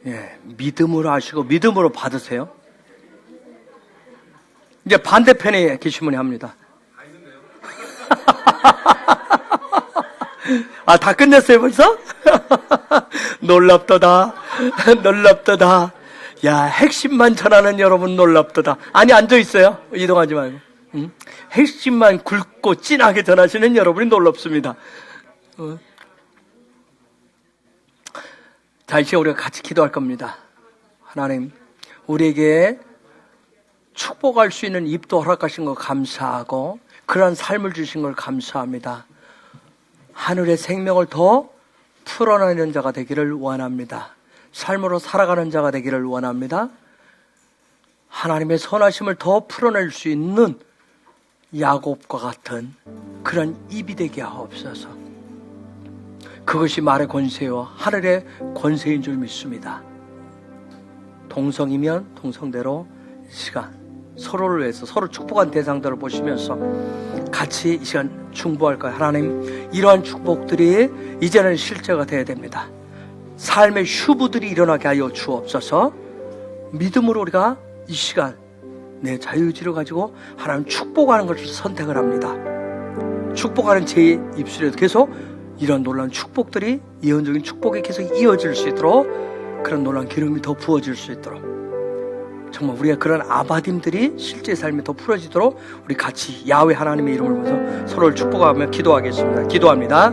예, 믿음으로 하시고 믿음으로 받으세요. 이제 반대편에 계신 분이 합니다. 아, 다 끝냈어요 벌써? 놀랍도다. 놀랍도다. 야, 핵심만 전하는 여러분 놀랍도다. 아니, 앉아있어요. 이동하지 말고. 핵심만 굵고 진하게 전하시는 여러분이 놀랍습니다. 자, 이제 우리가 같이 기도할 겁니다. 하나님, 우리에게 축복할 수 있는 입도 허락하신 거 감사하고 그러한 삶을 주신 걸 감사합니다. 하늘의 생명을 더 풀어내는 자가 되기를 원합니다. 삶으로 살아가는 자가 되기를 원합니다. 하나님의 선하심을 더 풀어낼 수 있는 야곱과 같은 그런 입이 되게 하옵소서. 그것이 말의 권세와 하늘의 권세인 줄 믿습니다. 동성이면 동성대로 이 시간 서로를 위해서 서로 축복한 대상들을 보시면서 같이 이 시간 중보할 거예요. 하나님, 이러한 축복들이 이제는 실제가 되어야 됩니다. 삶의 휴부들이 일어나게 하여 주옵소서. 믿음으로 우리가 이 시간 내 자유의지를 가지고 하나님 축복하는 것을 선택을 합니다. 축복하는 제 입술에도 계속 이런 놀라운 축복들이 예언적인 축복이 계속 이어질 수 있도록 그런 놀라운 기름이 더 부어질 수 있도록 정말 우리가 그런 아바딤들이 실제 삶에 더 풀어지도록 우리 같이 야훼 하나님의 이름을 보면서 서로를 축복하며 기도하겠습니다. 기도합니다.